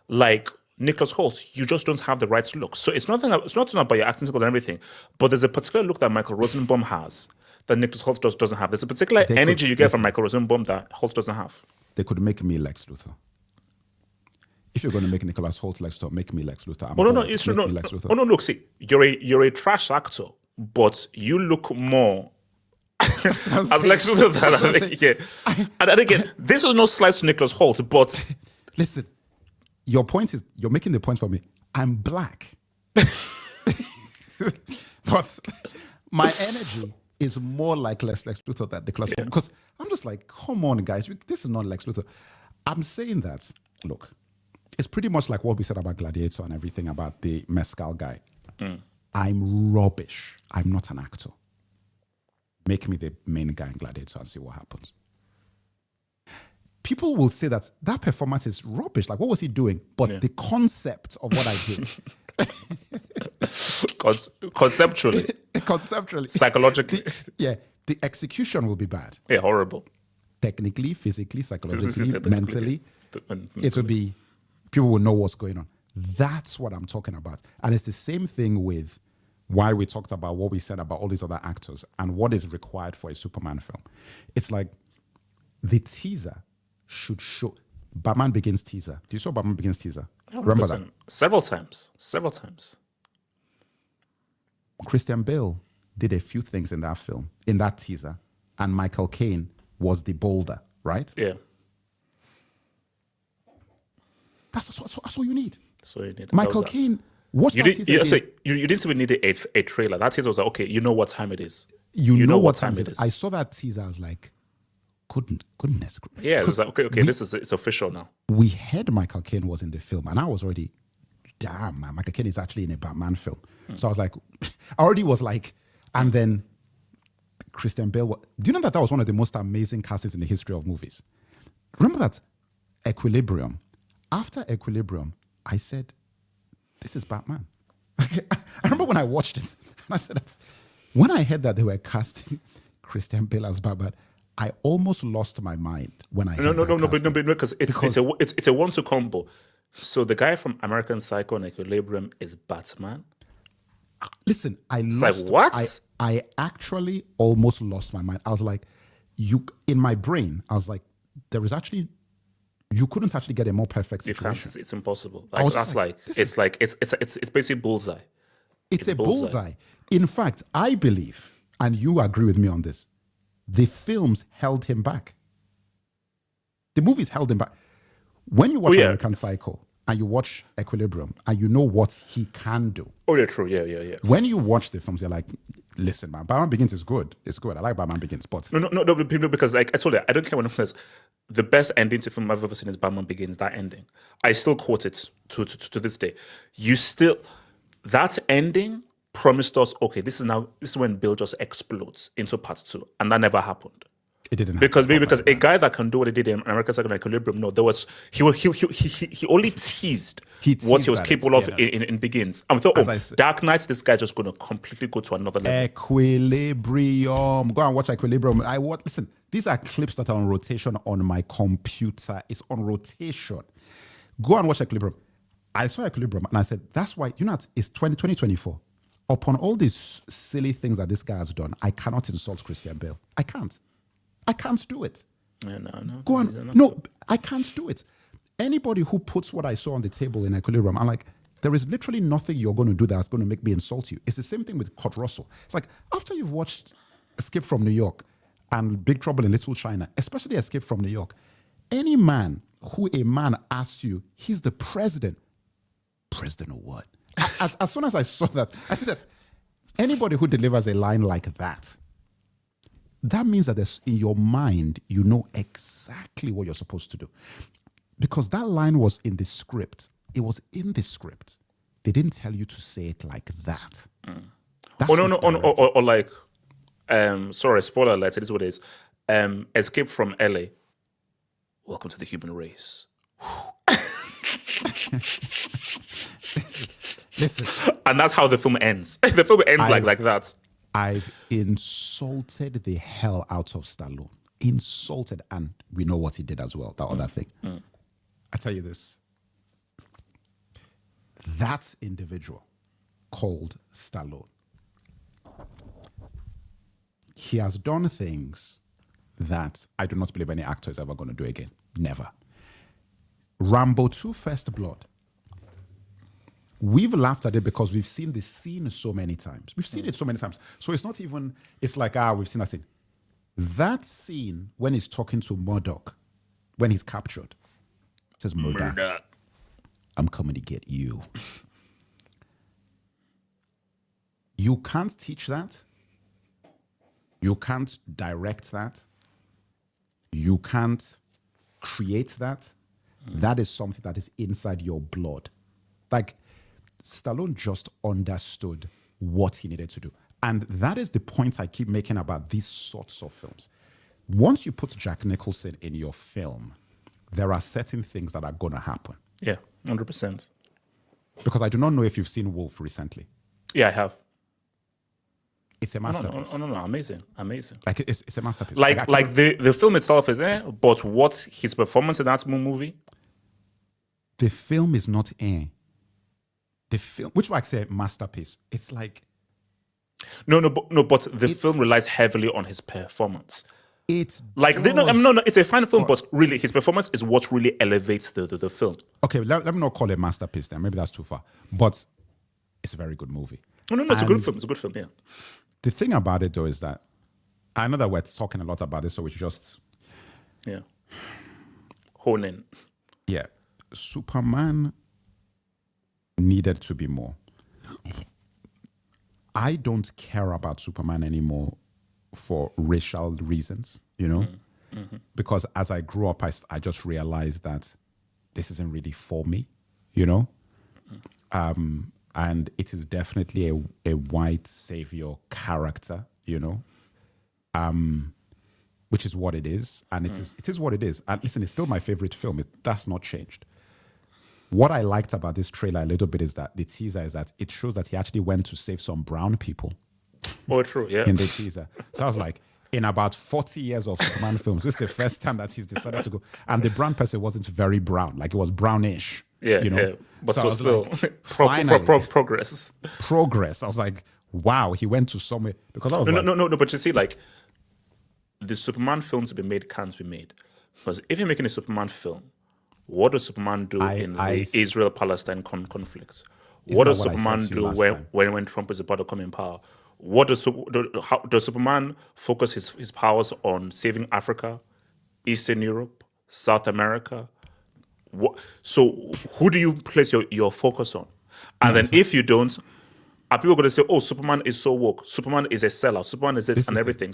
Like Nicholas Hoult, you just don't have the right look. So it's not about your acting skills and everything, but there's a particular look that Michael Rosenbaum has that Nicholas Hoult just doesn't have. There's a particular energy you get from Michael Rosenbaum that Hoult doesn't have. They could make me Lex Luthor. If you're going to make Nicholas Hoult Lex Luthor, make me Lex Luthor. It's true. No, look, see, you're a trash actor, but you look more as Lex Luthor than and again, this is no slice to Nicholas Hoult, but listen, your point is, you're making the point for me. I'm black. But my energy is more like Lex Luthor than Nicholas Hoult. Because I'm just like, come on, guys, this is not Lex Luthor. I'm saying that, look, it's pretty much like what we said about Gladiator and everything about the Mescal guy. I'm rubbish. I'm not an actor. Make me the main guy in Gladiator and see what happens. People will say that performance is rubbish. Like, what was he doing? But the concept of what I did. Conceptually. Psychologically. The execution will be bad. Yeah, horrible. Technically, physically, psychologically, mentally. It will be, people will know what's going on. That's what I'm talking about. And it's the same thing with why we talked about what we said about all these other actors and what is required for a Superman film. It's like the teaser should show. Batman Begins teaser. Do you saw Batman Begins teaser? 100%. Remember that? Several times. Christian Bale did a few things in that film, in that teaser, and Michael Caine was the boulder, right? Yeah. That's all you need. So you need Michael Caine, watch You that did. teaser You, again. so you didn't even need a trailer. That teaser was like, okay, you know what time it is. You know what time it is. I saw that teaser. I was like, goodness. Yeah, it was like, okay, it's official now. We heard Michael Caine was in the film, and I was already, damn, man, Michael Caine is actually in a Batman film. So I was like, I already was like, and then Christian Bale. Do you know that was one of the most amazing castings in the history of movies? Remember that Equilibrium? After Equilibrium, I said, this is Batman. I remember when I watched it, and I said, when I heard that they were casting Christian Bale as Batman, I almost lost my mind when I heard no, because it's a 1-2 combo. So the guy from American Psycho and Equilibrium is Batman. Listen, Like what? I actually almost lost my mind. I was like, in my brain, I was like, there is actually, you couldn't actually get a more perfect situation. You can't. It's impossible. Like it's basically bullseye. It's a bullseye. In fact, I believe, and you agree with me on this, the films held him back. The movies held him back. When you watch American Psycho and you watch Equilibrium and you know what he can do. Oh, yeah, true. Yeah. When you watch the films, you're like, listen, man, Batman Begins is good. It's good. I like Batman Begins, but no, because like I told you, I don't care when it says the best ending to a film I've ever seen is Batman Begins. That ending, I still quote it to this day. That ending promised us, okay, this is when Bill just explodes into part 2, and that never happened. It didn't because a guy that can do what he did in American Psycho and Equilibrium, no, there was he only teased what he was capable of in Begins. And we thought, Dark Knight, this guy just going to completely go to another level. Equilibrium. Go and watch Equilibrium. Listen, these are clips that are on rotation on my computer. It's on rotation. Go and watch Equilibrium. I saw Equilibrium and I said, that's why, it's 2024. Upon all these silly things that this guy has done, I cannot insult Christian Bale. I can't do it. Yeah, no. Go on. No, I can't do it. Anybody who puts what I saw on the table in Equilibrium, I'm like, there is literally nothing you're going to do that's going to make me insult you. It's the same thing with Kurt Russell. It's like, after you've watched Escape from New York and Big Trouble in Little China, especially Escape from New York, any man who a man asks you, he's the president. President of what? As soon as I saw that, I said that anybody who delivers a line like that means that in your mind, you know exactly what you're supposed to do. Because that line was in the script. It was in the script. They didn't tell you to say it like that. Or like, sorry, spoiler alert, it is what it is. Escape from LA. Welcome to the human race. Listen. And that's how the film ends. The film ends like that. I've insulted the hell out of Stallone. Insulted, and we know what he did as well, that other thing. I tell you this. That individual called Stallone, he has done things that I do not believe any actor is ever going to do again. Never. Rambo 2 First Blood. We've laughed at it because we've seen the scene so many times. We've seen it so many times. So it's not even, it's like, we've seen that scene. That scene when he's talking to Murdoch, when he's captured, it says, Murdoch, I'm coming to get you. You can't teach that. You can't direct that. You can't create that. That is something that is inside your blood. Like, Stallone just understood what he needed to do. And that is the point I keep making about these sorts of films. Once you put Jack Nicholson in your film, there are certain things that are going to happen. Yeah, 100%. Because I do not know if you've seen Wolf recently. Yeah, I have. It's a masterpiece. No, amazing. Like, it's a masterpiece. Like the film itself is there, but what his performance in that movie? The film is not air. The film, which I say masterpiece, it's like but the film relies heavily on his performance. It's like it's a fine film, but really his performance is what really elevates the film. Okay, let me not call it masterpiece then. Maybe that's too far, but it's a very good movie. No, it's a good film. It's a good film, yeah. The thing about it, though, is that I know that we're talking a lot about this, so we just hone in. Yeah, Superman needed to be more. I don't care about Superman anymore for racial reasons, because as I grew up, I just realized that this isn't really for me, and it is definitely a white savior character, which is what it is, and it is what it is. And listen, it's still my favorite film. That's not changed. What I liked about this trailer a little bit is that the teaser is that it shows that he actually went to save some brown people. Oh, true, yeah. In the teaser. So I was like, in about 40 years of Superman films, this is the first time that he's decided to go. And the brown person wasn't very brown, like it was brownish. Yeah. But so still, like, progress. Progress. I was like, wow, he went to somewhere. Because I was no, but you see, like, the Superman films to be made can't be made. Because if you're making a Superman film, what does Superman do in the Israel-Palestine conflict? What does Superman do when Trump is about to come in power? What does Superman focus his powers on saving Africa, Eastern Europe, South America? So who do you place your focus on? And then if you don't, are people going to say, oh, Superman is so woke, Superman is a sellout, Superman is this and everything?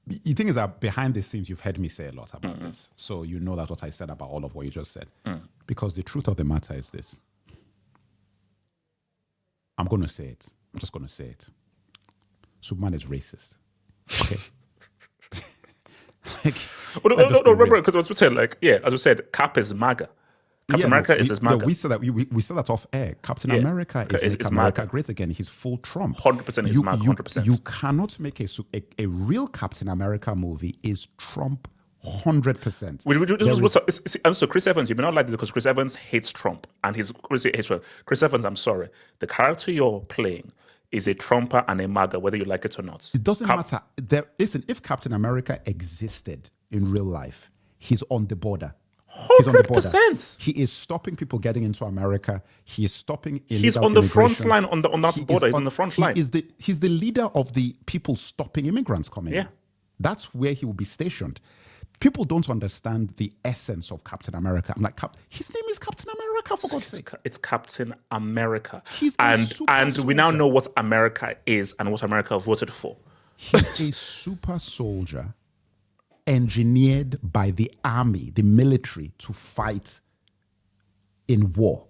The thing is that behind the scenes, you've heard me say a lot about this. So you know that what I said about all of what you just said. Because the truth of the matter is this. I'm going to say it. I'm just going to say it. Superman is racist. Okay? Remember, because as we said, Cap is MAGA. Captain America is his MAGA. We said that off air. Captain America is Make America Great Again. He's full Trump. 100% is MAGA. 100%. You cannot make a real Captain America movie is Trump 100%. And so Chris Evans, you may not like this because Chris Evans hates Trump, and Chris Evans, I'm sorry, the character you're playing is a Trumper and a MAGA, whether you like it or not. It doesn't matter. Listen, if Captain America existed in real life, he's on the border. 100%. He is stopping people getting into America. He is stopping. He's on the front line on that border. He's on the front line. He's the leader of the people stopping immigrants coming in. That's where he will be stationed. People don't understand the essence of Captain America. I'm like, his name is Captain America, for God's sake. It's Captain America. And we now know what America is and what America voted for. He's a super soldier engineered by the army, the military, to fight in war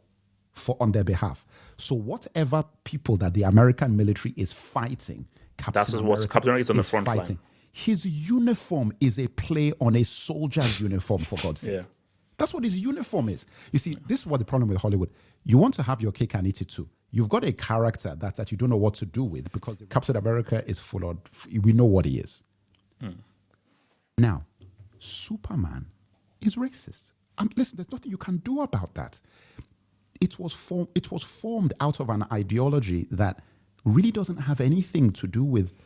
on their behalf. So whatever people that the American military is fighting, Captain America is on the front line. His uniform is a play on a soldier's uniform, for God's sake. Yeah. That's what his uniform is. You see, this is what the problem with Hollywood. You want to have your cake and eat it too. You've got a character that you don't know what to do with because Captain America is full of, we know what he is. Now, Superman is racist. And listen, there's nothing you can do about that. It was formed out of an ideology that really doesn't have anything to do with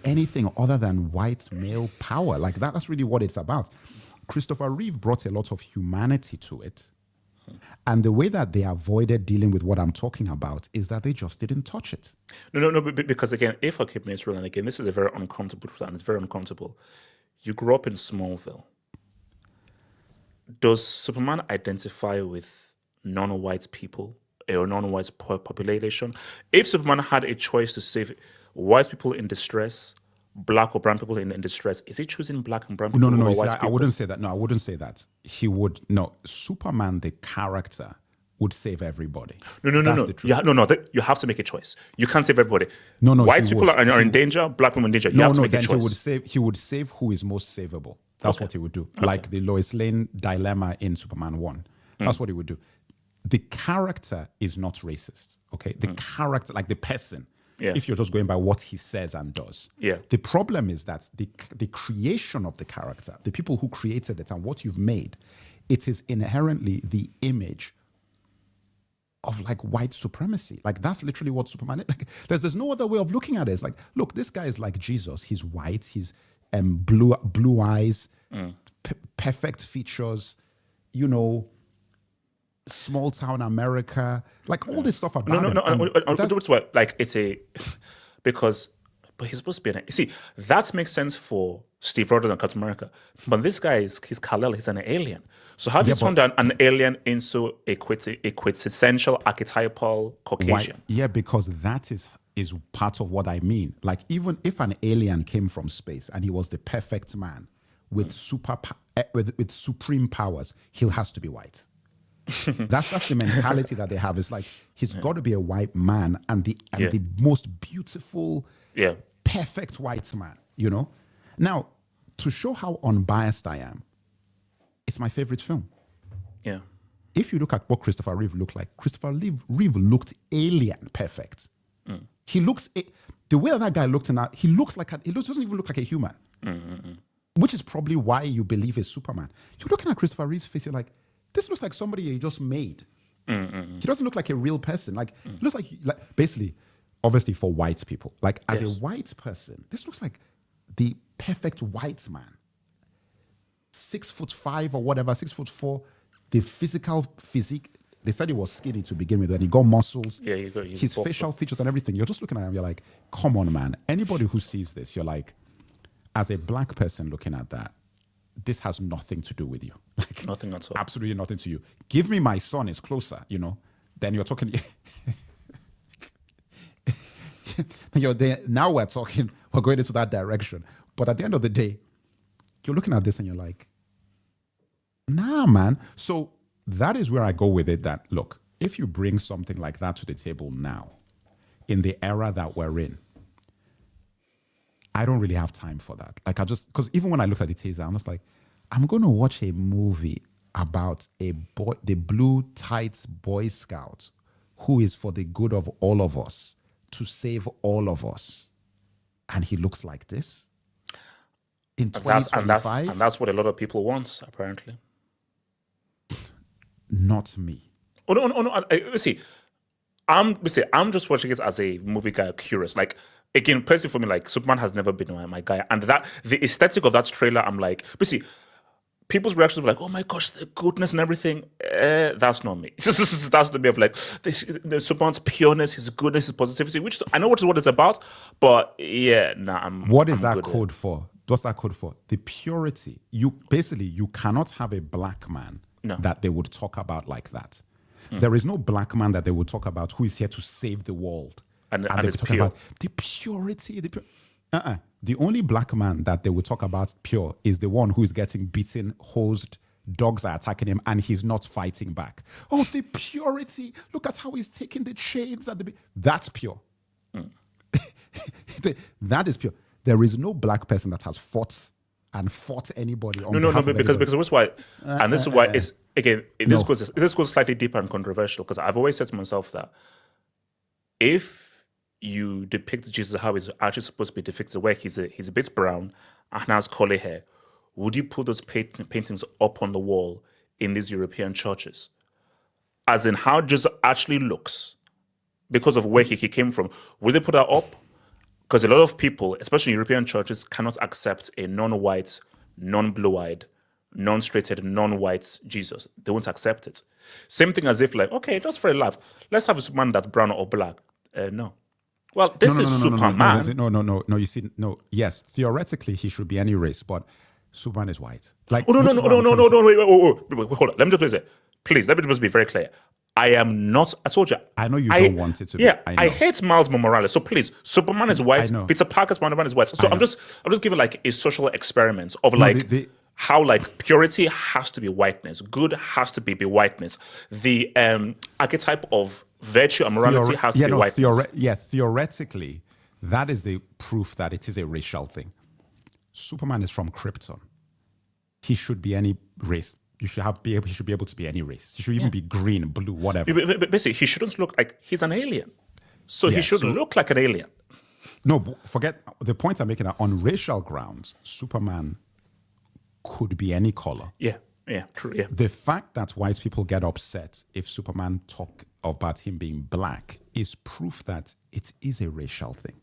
anything other than white male power. Like that's really what it's about. Christopher Reeve brought a lot of humanity to it. And the way that they avoided dealing with what I'm talking about is that they just didn't touch it. No, because again, if I keep Israel, and again, this is a very uncomfortable truth, and it's very uncomfortable. You grew up in Smallville. Does Superman identify with non-white people or non-white population? If Superman had a choice to save white people in distress, black or brown people in distress, is he choosing black and brown people? No. White people? I wouldn't say that. No, I wouldn't say that. He would. No, Superman, the character, would save everybody. No. You have to make a choice. You can't save everybody. No. White people are in danger. Black people are in danger. You have to make a choice. He would save who is most savable. That's what he would do. Okay. Like the Lois Lane dilemma in Superman 1. That's what he would do. The character is not racist. Okay, the character, like the person. Yeah. If you're just going by what he says and does. Yeah. The problem is that the creation of the character, the people who created it and what you've made, it is inherently the image of like white supremacy. Like that's literally what Superman is. Like, there's no other way of looking at it. It's like, look, this guy is like Jesus. He's white. He's blue eyes, perfect features, small town America, like all this stuff about No, no, him. no. And that's- It's what like it's a because, but he's supposed to be an. See, that makes sense for Steve Rogers and Captain America, but this guy he's Kal-El. He's an alien. So how do you turn an alien into a quintessential archetypal Caucasian? Yeah, because that is part of what I mean. Like, even if an alien came from space and he was the perfect man with with supreme powers, he has to be white. That's the mentality that they have. It's like he's got to be a white man and the most beautiful, perfect white man. You know. Now, to show how unbiased I am, it's my favorite film. Yeah. If you look at what Christopher Reeve looked like, Christopher Reeve looked alien perfect. He looks the way that guy looked in that, he doesn't even look like a human. Which is probably why you believe is Superman. You're looking at Christopher Reeve's face, you're like, this looks like somebody you just made. He doesn't look like a real person. Like, it looks like basically, obviously for white people, like as a white person, this looks like the perfect white man. 6'5" or whatever, 6'4", the physique. They said he was skinny to begin with, and he got muscles. Yeah, his facial features and everything. You're just looking at him, you're like, come on, man. Anybody who sees this, you're like, as a black person looking at that, this has nothing to do with you. Like, nothing at all. Absolutely nothing to you. Give me my son is closer, then you're talking. You're there. Now we're talking, we're going into that direction. But at the end of the day, you're looking at this and you're like, nah, man. So that is where I go with it, that, look, if you bring something like that to the table now, in the era that we're in, I don't really have time for that. Like, because even when I looked at the teaser, I'm just like, I'm going to watch a movie about the blue tights Boy Scout who is for the good of all of us, to save all of us. And he looks like this in 2025. And that's what a lot of people want, apparently. Not me. Oh no! I'm just watching it as a movie guy, curious. Like, again, personally for me, like, Superman has never been my guy, and that the aesthetic of that trailer, I'm like, people's reactions were like, "Oh my gosh, the goodness and everything." That's not me. That's not me. Of like the Superman's pureness, his goodness, his positivity, which I know what it's about, but What is that code for? What's that code for? The purity. You cannot have a black man that they would talk about like that. There is no black man that they would talk about who is here to save the world. And it's pure. About the purity. The only black man that they would talk about pure is the one who is getting beaten, hosed, dogs are attacking him, and he's not fighting back. Oh, the purity. Look at how he's taking the chains. That's pure. That is pure. There is no black person that has fought anybody. Because this is why, and this is why it's, again, this goes slightly deeper and controversial, because I've always said to myself that if you depict Jesus how he's actually supposed to be depicted, where he's a bit brown and has curly hair, would you put those paintings up on the wall in these European churches? As in how Jesus actually looks, because of where he came from, would they put that up? Because a lot of people, especially European churches, cannot accept a non-white, non-blue-eyed, non-straighted, non-white Jesus. They won't accept it. Same thing as if, like, okay, just for a laugh, let's have a Superman that's brown or black. No. Well, this is Superman. No. You see, no. Yes, theoretically he should be any race, but Superman is white. Like, no. Wait, hold on. Let me just say, please. Let me just be very clear. I am not. I told you. I know you don't want it to be. Yeah, I hate Miles Morales. So please, Superman is white. Peter Parker's Spider-Man is white. So I'm just giving like a social experiment of how like purity has to be whiteness, good has to be whiteness. The archetype of virtue and morality has to be whiteness. Theoretically, that is the proof that it is a racial thing. Superman is from Krypton. He should be any race. He should be able to be any race. He should even be green, blue, whatever. But basically, he shouldn't look like he's an alien. So he should look like an alien. No, forget the point I'm making. That on racial grounds, Superman could be any color. Yeah, true. Yeah. The fact that white people get upset if Superman talk about him being black is proof that it is a racial thing.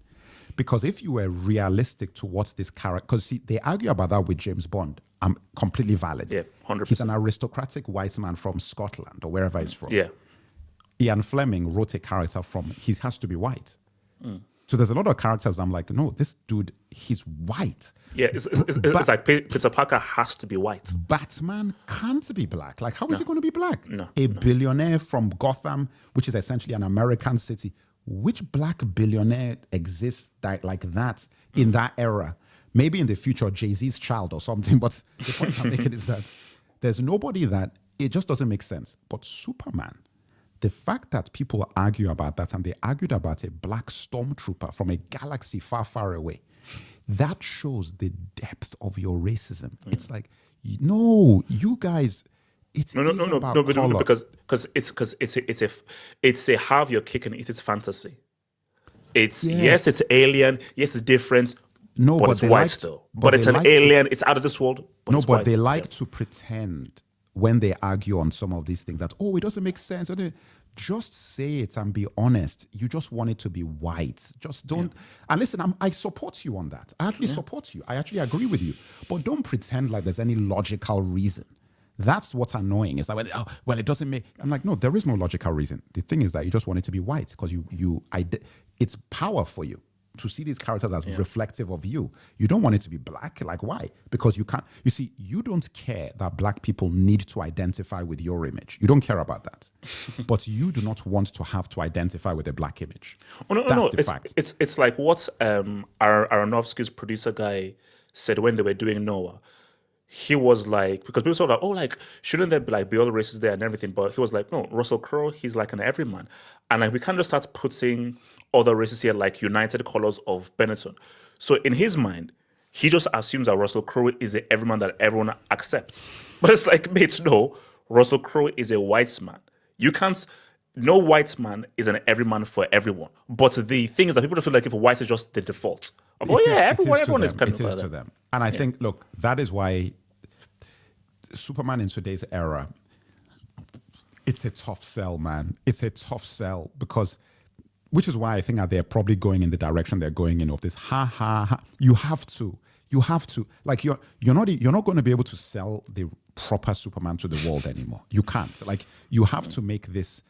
Because if you were realistic to what this character, because see, they argue about that with James Bond. I'm completely valid. Yeah, 100%. He's an aristocratic white man from Scotland or wherever he's from. Yeah. Ian Fleming wrote a character from, he has to be white. So there's a lot of characters I'm like, no, this dude, he's white. Yeah, it's like Peter Parker has to be white. Batman can't be black. Like, how is he going to be black? No, A billionaire from Gotham, which is essentially an American city. Which black billionaire exists like that in that era? Maybe in the future, Jay-Z's child or something. But the point I'm making is that there's nobody that, it just doesn't make sense. But Superman, the fact that people argue about that, and they argued about a black stormtrooper from a galaxy far, far away, that shows the depth of your racism. It's like, no, you guys, No, because it's a have your cake and eat it fantasy. It's yes, it's alien, yes, it's different. No, but it's white still. But it's an alien. It's out of this world. But no, but they like to pretend when they argue on some of these things that, oh, it doesn't make sense. Just say it and be honest. You just want it to be white. Just don't. And listen, I support you on that. I actually support you. I actually agree with you. But don't pretend like there's any logical reason. That's what's annoying. Is that well, it doesn't make. I'm like, no, there is no logical reason. The thing is that you just want it to be white because it's power for you to see these characters as reflective of you. You don't want it to be black. Like, why? Because you can't. You see, you don't care that black people need to identify with your image. You don't care about that. But you do not want to have to identify with a black image. Oh, no. It's like what Aronofsky's producer guy said when they were doing Noah. He was like, because people thought, like, shouldn't there be all the races there and everything? But he was like, no, Russell Crowe, he's like an everyman. And like, we can't just start putting other races here like United Colors of Benetton. So in his mind, he just assumes that Russell Crowe is the everyman that everyone accepts. But it's like, mate, no, Russell Crowe is a white man. You can't, no white man is an everyman for everyone. But the thing is that people feel like if white is just the default. Everyone is kind of like that. Them. And I think, look, that is why Superman in today's era, it's a tough sell, man. It's a tough sell because, which is why I think that they're probably going in the direction they're going in of this. You have to. Like you're not going to be able to sell the proper Superman to the world anymore. You can't. Like you have to make this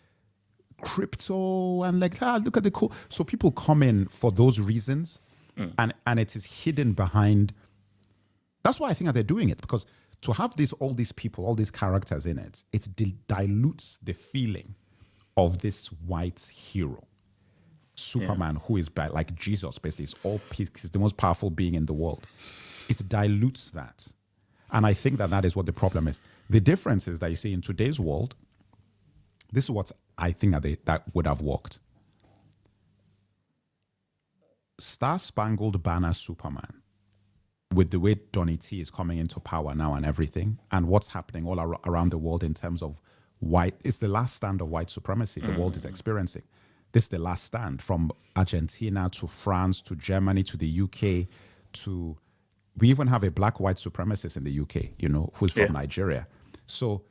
crypto and like look at the cool. So people come in for those reasons, and it is hidden behind. That's why I think that they're doing it because. To have all these people, all these characters in it, it dilutes the feeling of this white hero, Superman, who is like Jesus, basically. He's the most powerful being in the world. It dilutes that. And I think that is what the problem is. The difference is that you see in today's world, this is what I think that would have worked. Star-Spangled Banner Superman. With the way Donny T is coming into power now and everything, and what's happening all around the world in terms of white, it's the last stand of white supremacy the world is experiencing. This is the last stand from Argentina to France to Germany to the UK to, we even have a black white supremacist in the UK, who's from Nigeria. So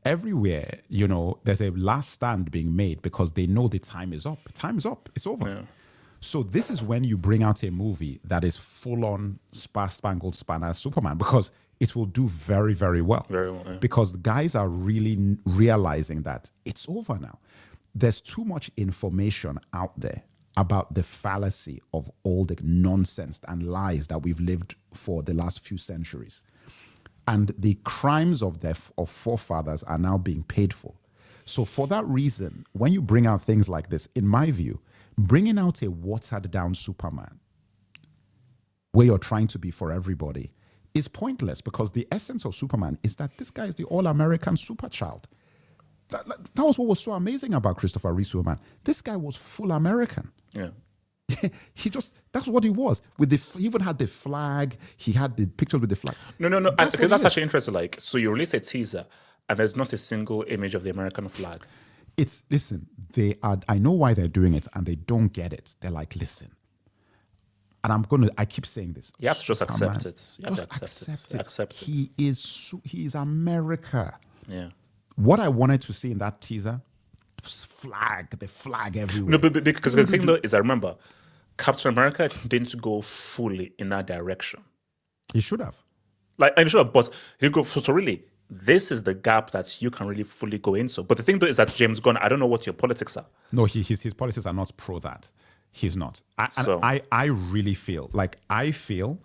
everywhere, there's a last stand being made because they know the time is up. Time is up. It's over. Yeah. So this is when you bring out a movie that is full-on Star-Spangled Banner Superman because it will do very, very well. Very well, yeah. Because the guys are really realizing that it's over now. There's too much information out there about the fallacy of all the nonsense and lies that we've lived for the last few centuries. And the crimes of forefathers are now being paid for. So for that reason, when you bring out things like this, in my view, bringing out a watered-down Superman where you're trying to be for everybody is pointless because the essence of Superman is that this guy is the all-American superchild. That was what was so amazing about Christopher Reeve Superman. This guy was full American. Yeah. That's what he was. He even had the flag. He had the pictures with the flag. No. That's actually interesting. Like, so you release a teaser and there's not a single image of the American flag. I know why they're doing it and they don't get it. They're like, listen, and I keep saying this. You have to just accept it. Accept it. He is America. Yeah. What I wanted to see in that teaser, the flag everywhere. No, but because the thing though is I remember Captain America didn't go fully in that direction. He should have. Like, I'm sure, but he go so really. This is the gap that you can really fully go into. But the thing though is that James Gunn, I don't know what your politics are. No, his policies are not pro that. He's not. I really feel,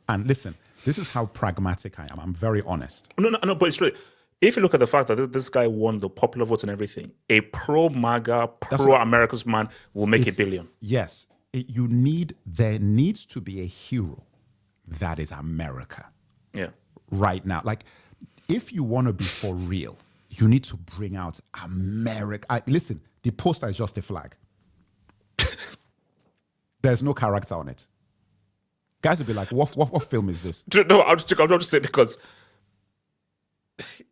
and listen, this is how pragmatic I am. I'm very honest. No, but it's true. If you look at the fact that this guy won the popular vote and everything, a pro-MAGA, pro-America's man will make $1 billion. Yes. There needs to be a hero that is America. Yeah. Right now. Like, if you want to be for real, you need to bring out America. Listen, the poster is just a flag. There's no character on it. Guys will be like, what film is this? No, I'll just say because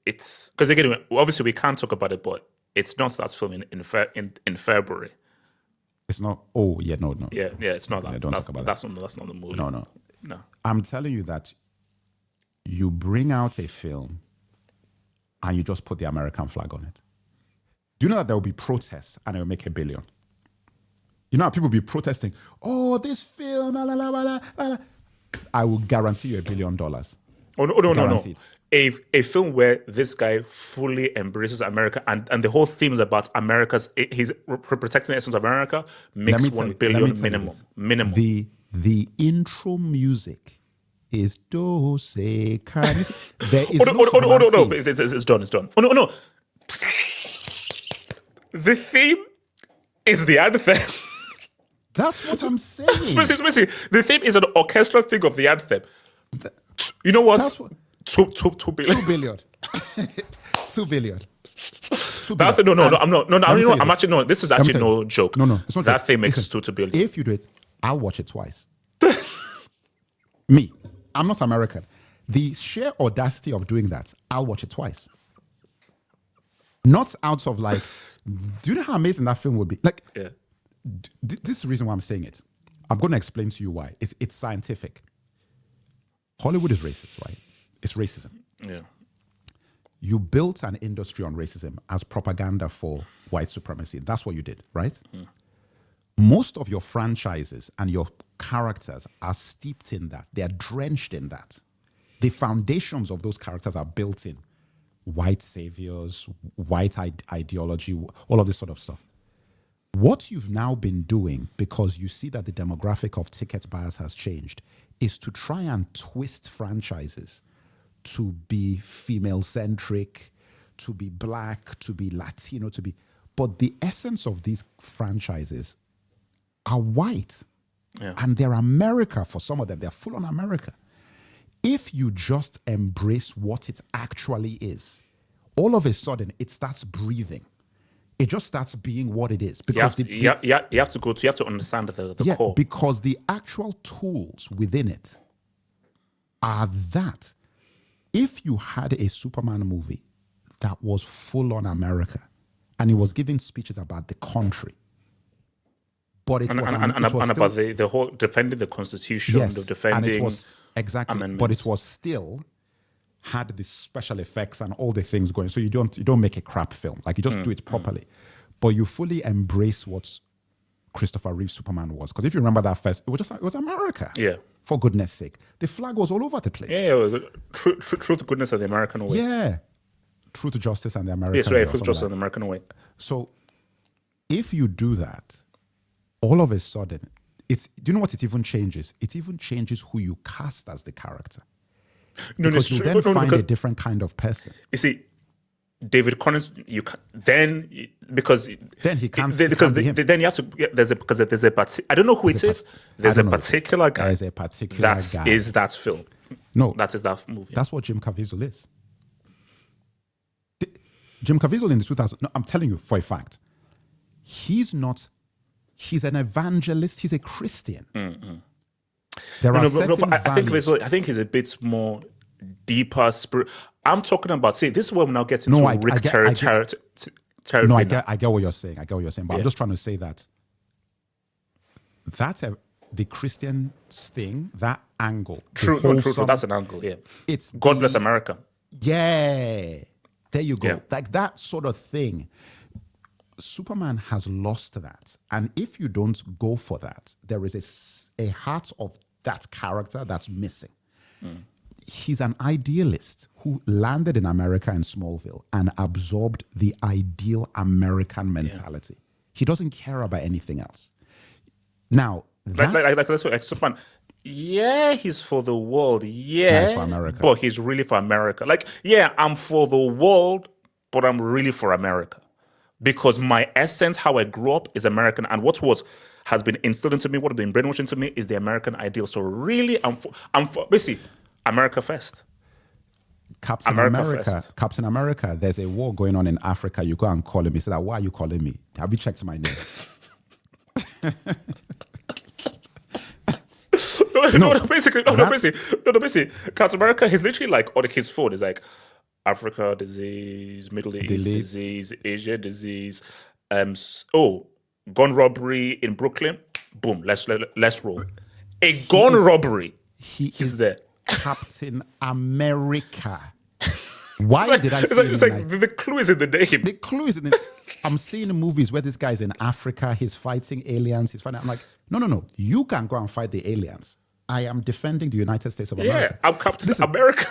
it's because again, obviously we can't talk about it, but it's not that film in February. It's not. Oh yeah, no. Yeah, it's not that. Yeah, don't talk about that's not the movie. No. I'm telling you that you bring out a film and you just put the American flag on it. Do you know that there will be protests and it will make $1 billion? You know how people will be protesting, oh, this film, la, la, la, la, la. I will guarantee you $1 billion. Oh, no. A film where this guy fully embraces America and the whole theme is about America's, he's protecting the essence of America, makes $1 billion minimum. The intro music is do say can. There is no. It's done. Oh no. The theme is the anthem. That's what I'm saying. The theme is an orchestral thing of the anthem. You know what? That's what 2 billion. 2 billion. 2 billion. I'm actually no. This is actually no joke. No, it's not. That thing makes 2 billion. If you do it, I'll watch it twice. Me, I'm not American. The sheer audacity of doing that, I'll watch it twice. Not out of like, do you know how amazing that film would be? Like, yeah. This is the reason why I'm saying it. I'm going to explain to you why. It's scientific. Hollywood is racist, right? It's racism. Yeah. You built an industry on racism as propaganda for white supremacy. That's what you did, right? Mm. Most of your franchises and your characters are steeped in that. They are drenched in that. The foundations of those characters are built in white saviors, white ideology, all of this sort of stuff. What you've now been doing, because you see that the demographic of ticket buyers has changed, is to try and twist franchises to be female-centric, to be black, to be Latino, But the essence of these franchises are white. Yeah. And they're America for some of them. They're full on America. If you just embrace what it actually is, all of a sudden it starts breathing. It just starts being what it is. Because you have to understand the core. Because the actual tools within it are that. If you had a Superman movie that was full on America and he was giving speeches about the country, but it was about the whole defending the Constitution, defending, and it was exactly, amendments. But it was still had the special effects and all the things going. So you don't make a crap film, like you just do it properly, but you fully embrace what Christopher Reeve Superman was. Because if you remember that first, it was America. Yeah. For goodness sake, the flag was all over the place. Yeah, true to goodness of the American way. Yeah, true to justice and the American way. Yes, right, true to justice and the American way. So if you do that, all of a sudden, do you know what it even changes? It even changes who you cast as the character. Because you then find a different kind of person. You see, David Corenswet, then he can't then you have to there's a I don't know who it is. There's a particular guy. There's a particular guy. Is that film? No, that is that movie. That's what Jim Caviezel is. Jim Caviezel in the 2000s. No, I'm telling you for a fact, he's not. He's an evangelist. He's a Christian. Mm-hmm. There are certain values. I think he's a bit more deeper spirit. I'm talking about. See, this is where we now get into Rick territory. No, I get what you're saying. But I'm just trying to say that the Christian thing, that angle. True. That's an angle. Yeah. It's God bless America. Yeah. There you go. Yeah. Like that sort of thing. Superman has lost that. And if you don't go for that, there is a heart of that character that's missing. He's an idealist who landed in America in Smallville and absorbed the ideal American mentality. He doesn't care about anything else. Now, like Superman. Yeah, he's for the world. Yeah, he's for America. But he's really for America. Like, yeah, I'm for the world, but I'm really for America. Because my essence, how I grew up, is American. And has been instilled into me, what has been brainwashed into me, is the American ideal. So really, I'm for basically America first. Captain America, there's a war going on in Africa. You go and call him. He said, why are you calling me? Have you checked my name? Basically, Captain America, he's literally like on his phone. He's like, Africa disease, Middle East disease, Asia disease. Gun robbery in Brooklyn. Boom, let's roll. A gun robbery. He's there. Captain America. Why did I say it's like the clue is in the name. The clue is in it. I'm seeing movies where this guy's in Africa, he's fighting aliens, I'm like, no. You can go and fight the aliens. I am defending the United States of America. Yeah, I'm Captain America.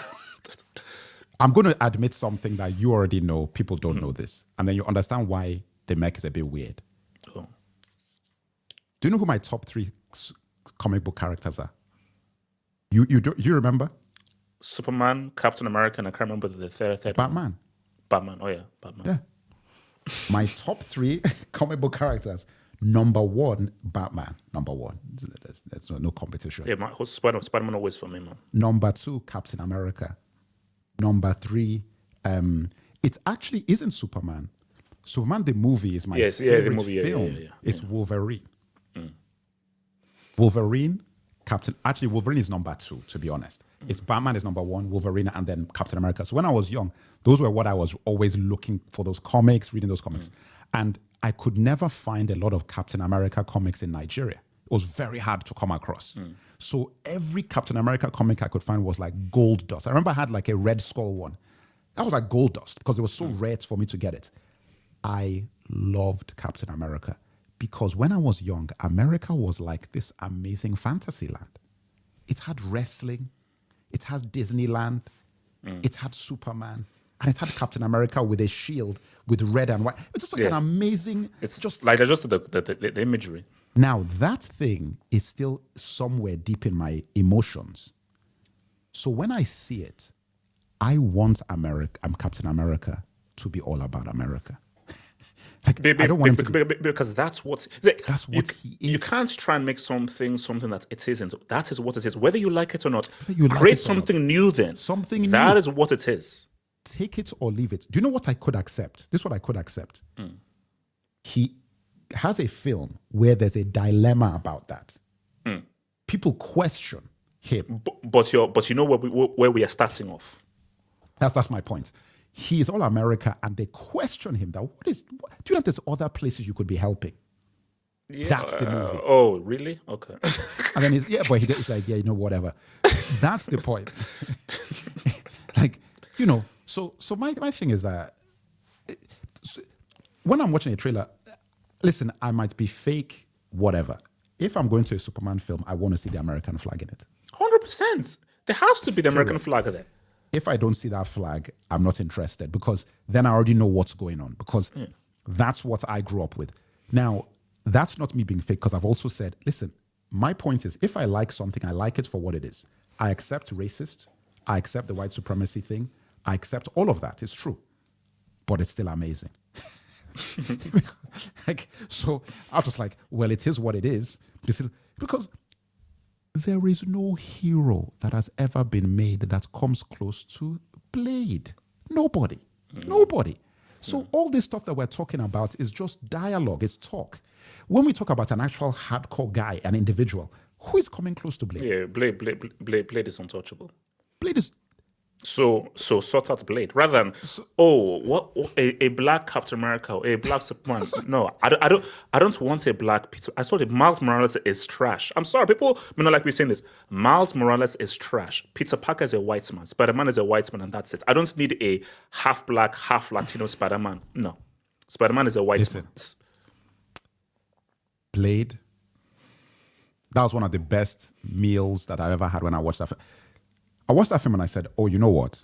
I'm going to admit something that you already know. People don't know this. And then you understand why the mech is a bit weird. Oh. Do you know who my top 3 comic book characters are? You remember? Superman, Captain America, and I can't remember the third Batman. Batman. Oh, yeah. Batman. Yeah. My top 3 comic book characters. Number 1, Batman. Number 1. There's no competition. Yeah, Spider-Man always for me, man. Number 2, Captain America. Number 3, it actually isn't Superman. Superman the movie is my favorite film. It's Wolverine. Wolverine, Wolverine is number 2, to be honest. It's Batman is number 1, Wolverine, and then Captain America. So when I was young, those were what I was always looking for, those comics, reading those comics. And I could never find a lot of Captain America comics in Nigeria. It was very hard to come across. So every Captain America comic I could find was like gold dust. I remember I had like a Red Skull one. That was like gold dust because it was so rare for me to get it. I loved Captain America because when I was young, America was like this amazing fantasy land. It had wrestling. It has Disneyland. It had Superman. And it had Captain America with a shield with red and white. It's just like an amazing... It's just like just the imagery. Now, that thing is still somewhere deep in my emotions. So when I see it, I want Captain America to be all about America. I don't want because that's what he is. You can't try and make something that it isn't. That is what it is. Whether you like it or not, create something new then. Something new. That is what it is. Take it or leave it. Do you know what I could accept? This is what I could accept. He has a film where there's a dilemma about that. People question him. But you know where we are starting off. That's my point. He is all America, and they question him. Do you know there's other places you could be helping? Yeah, that's the movie. Oh, really? Okay. And then he's like, whatever. That's the point. So my thing is that when I'm watching a trailer, listen, I might be fake, whatever. If I'm going to a Superman film, I want to see the American flag in it. 100%. There has to be the American flag there. If I don't see that flag, I'm not interested because then I already know what's going on because that's what I grew up with. Now, that's not me being fake because I've also said, listen, my point is if I like something, I like it for what it is. I accept racist. I accept the white supremacy thing. I accept all of that. It's true. But it's still amazing. So I was just like, well, it is what it is. Because there is no hero that has ever been made that comes close to Blade. Nobody. So all this stuff that we're talking about is just dialogue. It's talk. When we talk about an actual hardcore guy, an individual, who is coming close to Blade? Yeah, Blade is untouchable. Blade is... So sort out Blade rather than a black Captain America or a black Superman. No, I don't want a black Peter. I saw that Miles Morales is trash. I'm sorry, people may not like me saying this. Miles Morales is trash. Peter Parker is a white man. Spider-Man is a white man, and that's it. I don't need a half black, half Latino Spider-Man. No, Spider-Man is a white Listen. man. Blade. That was one of the best meals that I ever had when I watched that film. I watched that film and I said, oh, you know what?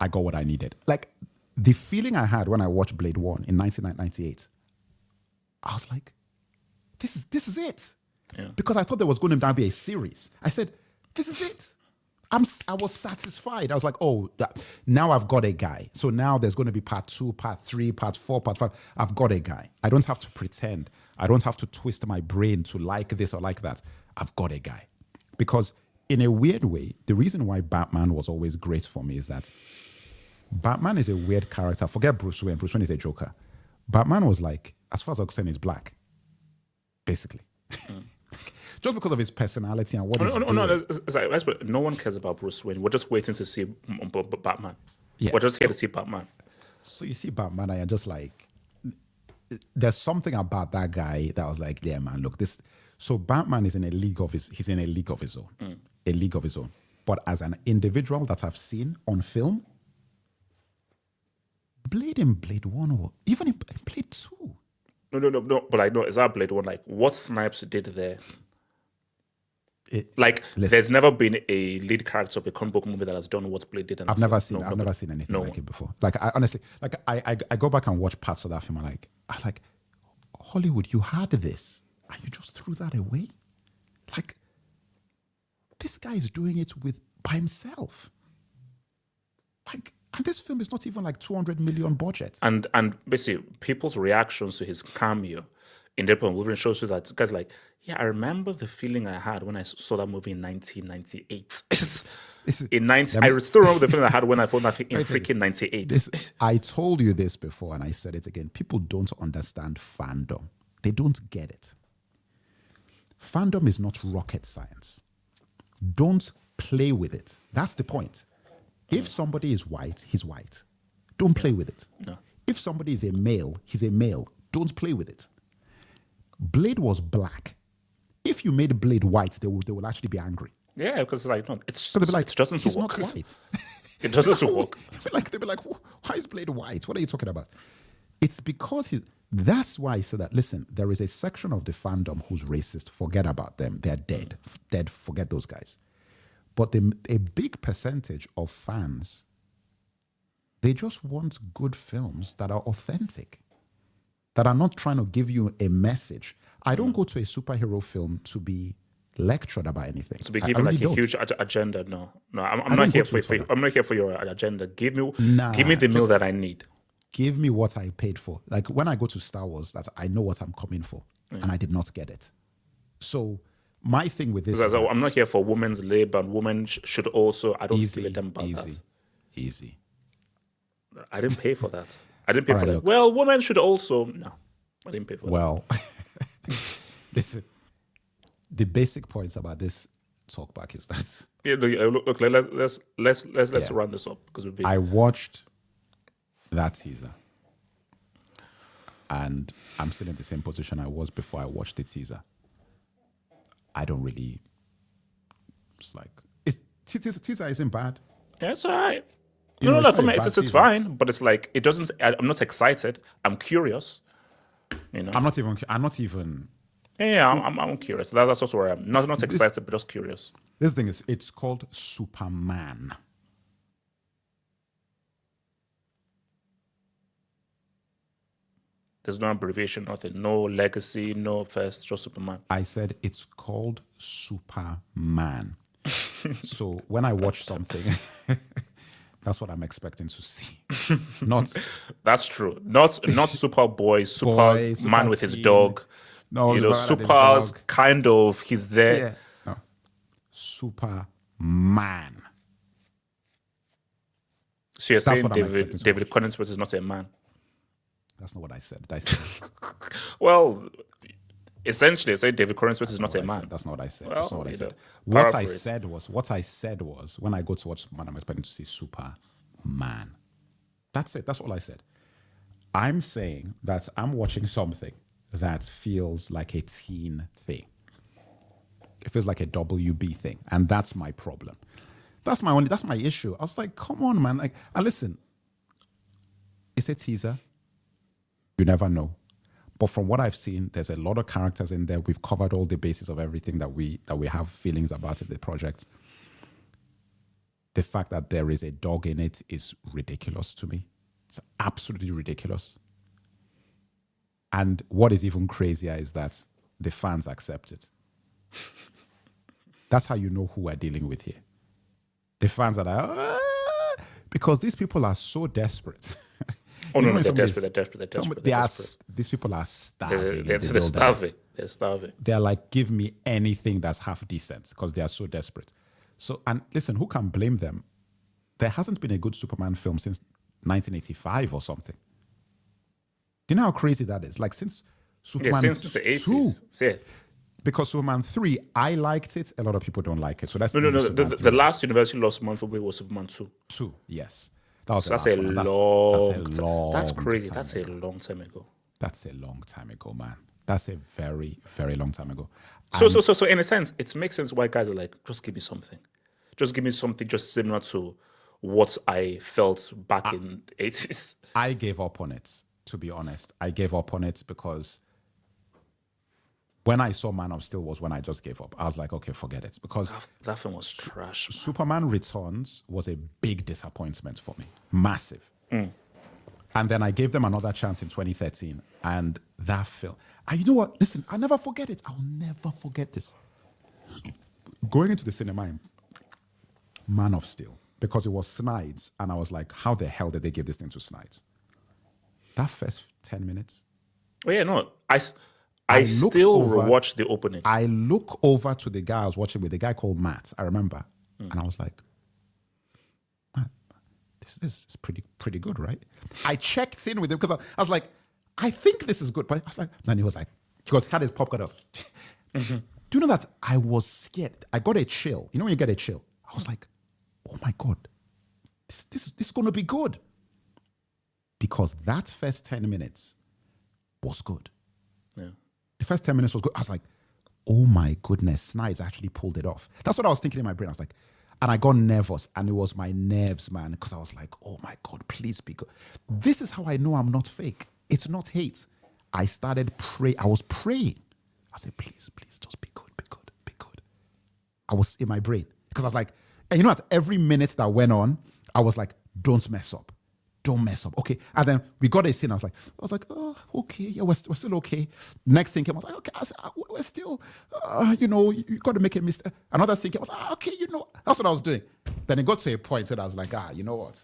I got what I needed. Like, the feeling I had when I watched Blade 1 in 1998, I was like, this is it. Yeah. Because I thought there was going to be a series. I said, this is it. I was satisfied. I was like, oh, now I've got a guy. So now there's going to be part 2, part 3, part 4, part 5. I've got a guy. I don't have to pretend. I don't have to twist my brain to like this or like that. I've got a guy. Because in a weird way, the reason why Batman was always great for me is that Batman is a weird character. Forget Bruce Wayne. Bruce Wayne is a Joker. Batman was like, as far as I'm concerned, he's black. Basically. Just because of his personality and what he's doing. No one cares about Bruce Wayne. We're just waiting to see Batman. Yeah. We're just here to see Batman. So you see Batman, and you're just like, there's something about that guy that was like, yeah, man, look, this. So Batman is in a league of his own, a league of his own. But as an individual that I've seen on film, Blade in Blade 1 or even in Blade 2. No. But I know, is that Blade 1? Like, what Snipes did there? There's never been a lead character of a comic book movie that has done what Blade did. I've never seen anything like it before. Like, I honestly, like, I go back and watch parts of that film. I'm like, Hollywood, you had this, and you just threw that away. Like, this guy is doing it by himself. Like, and this film is not even like 200 million budget. And basically, people's reactions to his cameo in Deadpool & Wolverine shows you that guys like, yeah, I remember the feeling I had when I saw that movie in 1998. I still remember the feeling I had when I saw that in freaking 98. I told you this before, and I said it again. People don't understand fandom. They don't get it. Fandom is not rocket science. Don't play with it. That's the point. If somebody is white, he's white. Don't play with it. No. If somebody is a male, he's a male. Don't play with it. Blade was black. If you made Blade white, they will actually be angry. Yeah, because like, no, it doesn't he's work. Not white. It doesn't work. They'll be like, why is Blade white? What are you talking about? It's because that's why I said that. Listen, there is a section of the fandom who's racist. Forget about them. They're dead. Dead. Forget those guys. But a big percentage of fans, they just want good films that are authentic, that are not trying to give you a message. I don't go to a superhero film to be lectured about anything. To be given like a huge agenda. No. I'm not here for I'm not here for your agenda. Give me the meal that I need. Give me what I paid for. Like when I go to Star Wars, that I know what I'm coming for, and I did not get it. So my thing with this, I'm not here for women's labor, and women should also. I don't feel them about that. Easy. I didn't pay for that. I didn't pay for that. Look. Well, women should also. No, I didn't pay for that. Well, listen. The basic points about this talkback is that. Yeah, look. Let's run this up because I watched that teaser, and I'm still in the same position I was before I watched the teaser. I don't really. It's like teaser isn't bad. Yeah, it's all right. No, for me it's fine, but it's like it doesn't. I'm not excited. I'm curious. You know, I'm not even. Yeah, I'm curious. That's also where I'm not excited, but just curious. This thing is, it's called Superman. There's no abbreviation, nothing. No legacy, no first, just Superman. I said it's called Superman. So when I watch something, that's what I'm expecting to see. Not that's true. Not Superboy, Superman with his dog. No, Super's kind of he's there. Yeah. No. Superman. So you're saying David Corenswet is not a man? That's not what I said. Well, essentially, I say David Corenswet is not a man. That's not what I said. Well, that's not what I said. What I said was when I go to watch Superman, I'm expecting to see Superman. That's it. That's all I said. I'm saying that I'm watching something that feels like a teen thing. It feels like a WB thing, and that's my problem. That's my issue. I was like, come on, man. Like, and listen, it's a teaser. You never know. But from what I've seen, there's a lot of characters in there. We've covered all the bases of everything that we have feelings about in the project. The fact that there is a dog in it is ridiculous to me. It's absolutely ridiculous. And what is even crazier is that the fans accept it. That's how you know who we're dealing with here. The fans are like, because these people are so desperate. Oh, no, they're desperate. These people are starving. They're starving. They're starving. They're like, give me anything that's half decent because they are so desperate. So, and listen, who can blame them? There hasn't been a good Superman film since 1985 or something. Do you know how crazy that is? Like since Superman since the 80s. 2, because Superman 3, I liked it. A lot of people don't like it. So that's no. The last Universally Lost Superman for me was Superman 2. 2, yes. That was that's a long. That's crazy. That's a long time ago. That's a long time ago, man. That's a very, very long time ago. So in a sense, it makes sense why guys are like, just give me something. Just give me something just similar to what I felt back in the 80s. I gave up on it, to be honest. I gave up on it because when I saw Man of Steel was when I just gave up. I was like, okay, forget it. Because that film was trash. Man. Superman Returns was a big disappointment for me. Massive. And then I gave them another chance in 2013. And that film. And you know what? Listen, I'll never forget it. I'll never forget this. Going into the cinema, Man of Steel, because it was Snides. And I was like, how the hell did they give this thing to Snides? That first 10 minutes. Oh, yeah, no. I still rewatch the opening. I look over to the guy I was watching with, the guy called Matt, I remember. And I was like, Matt, this is pretty good, right? I checked in with him because I was like, I think this is good. But I was like, then he had his popcorn. Do you know that I was scared? I got a chill. You know when you get a chill? I was like, oh my God, this is going to be good. Because that first 10 minutes was good. Yeah. The first 10 minutes was good. I was like, oh my goodness, Snides actually pulled it off. That's what I was thinking in my brain. I was like, and I got nervous, and it was my nerves, man, because I was like, oh my God, please be good. This is how I know I'm not fake. It's not hate. I started praying. I was praying. I said, please, just be good. I was in my brain because I was like, and you know what? Every minute that went on, I was like, don't mess up. Okay. And then we got a scene. I was like, oh, okay. Yeah, we're still okay. Next thing came, I was like, okay, we're still, you got to make a mistake. Another thing came, I was like, okay, that's what I was doing. Then it got to a point where I was like, you know what?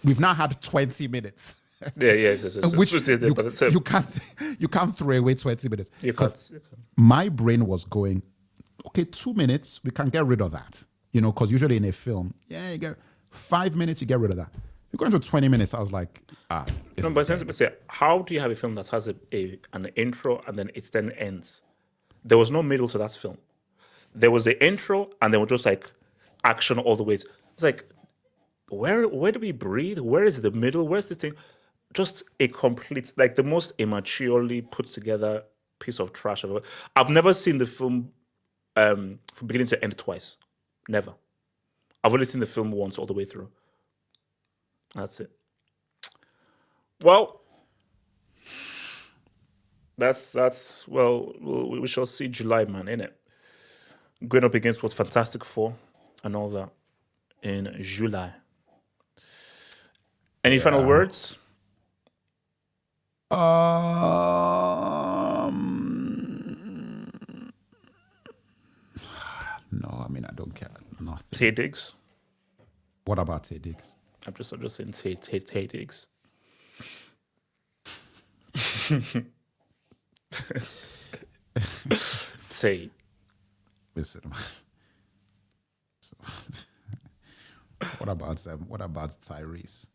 We've now had 20 minutes. Yeah. Which you can't throw away 20 minutes. Because my brain was going, okay, 2 minutes, we can get rid of that. Because usually in a film, you get 5 minutes, you get rid of that. You're going to 20 minutes. I was like, No, but say, how do you have a film that has an intro and then it then ends? There was no middle to that film. There was the intro and then we're just like action all the way. It's like, where do we breathe? Where is the middle? Where's the thing? Just a complete, like the most immaturely put together piece of trash ever. I've never seen the film from beginning to end twice. Never. I've only seen the film once all the way through. That's it. Well, that's we shall see July, man, innit? Going up against what Fantastic Four and all that in July. Any final words? No, I mean I don't care. Nothing. Tay Diggs. What about Tay Diggs? I'm just saying Tay Diggs. Tay. Listen. What about Tyrese?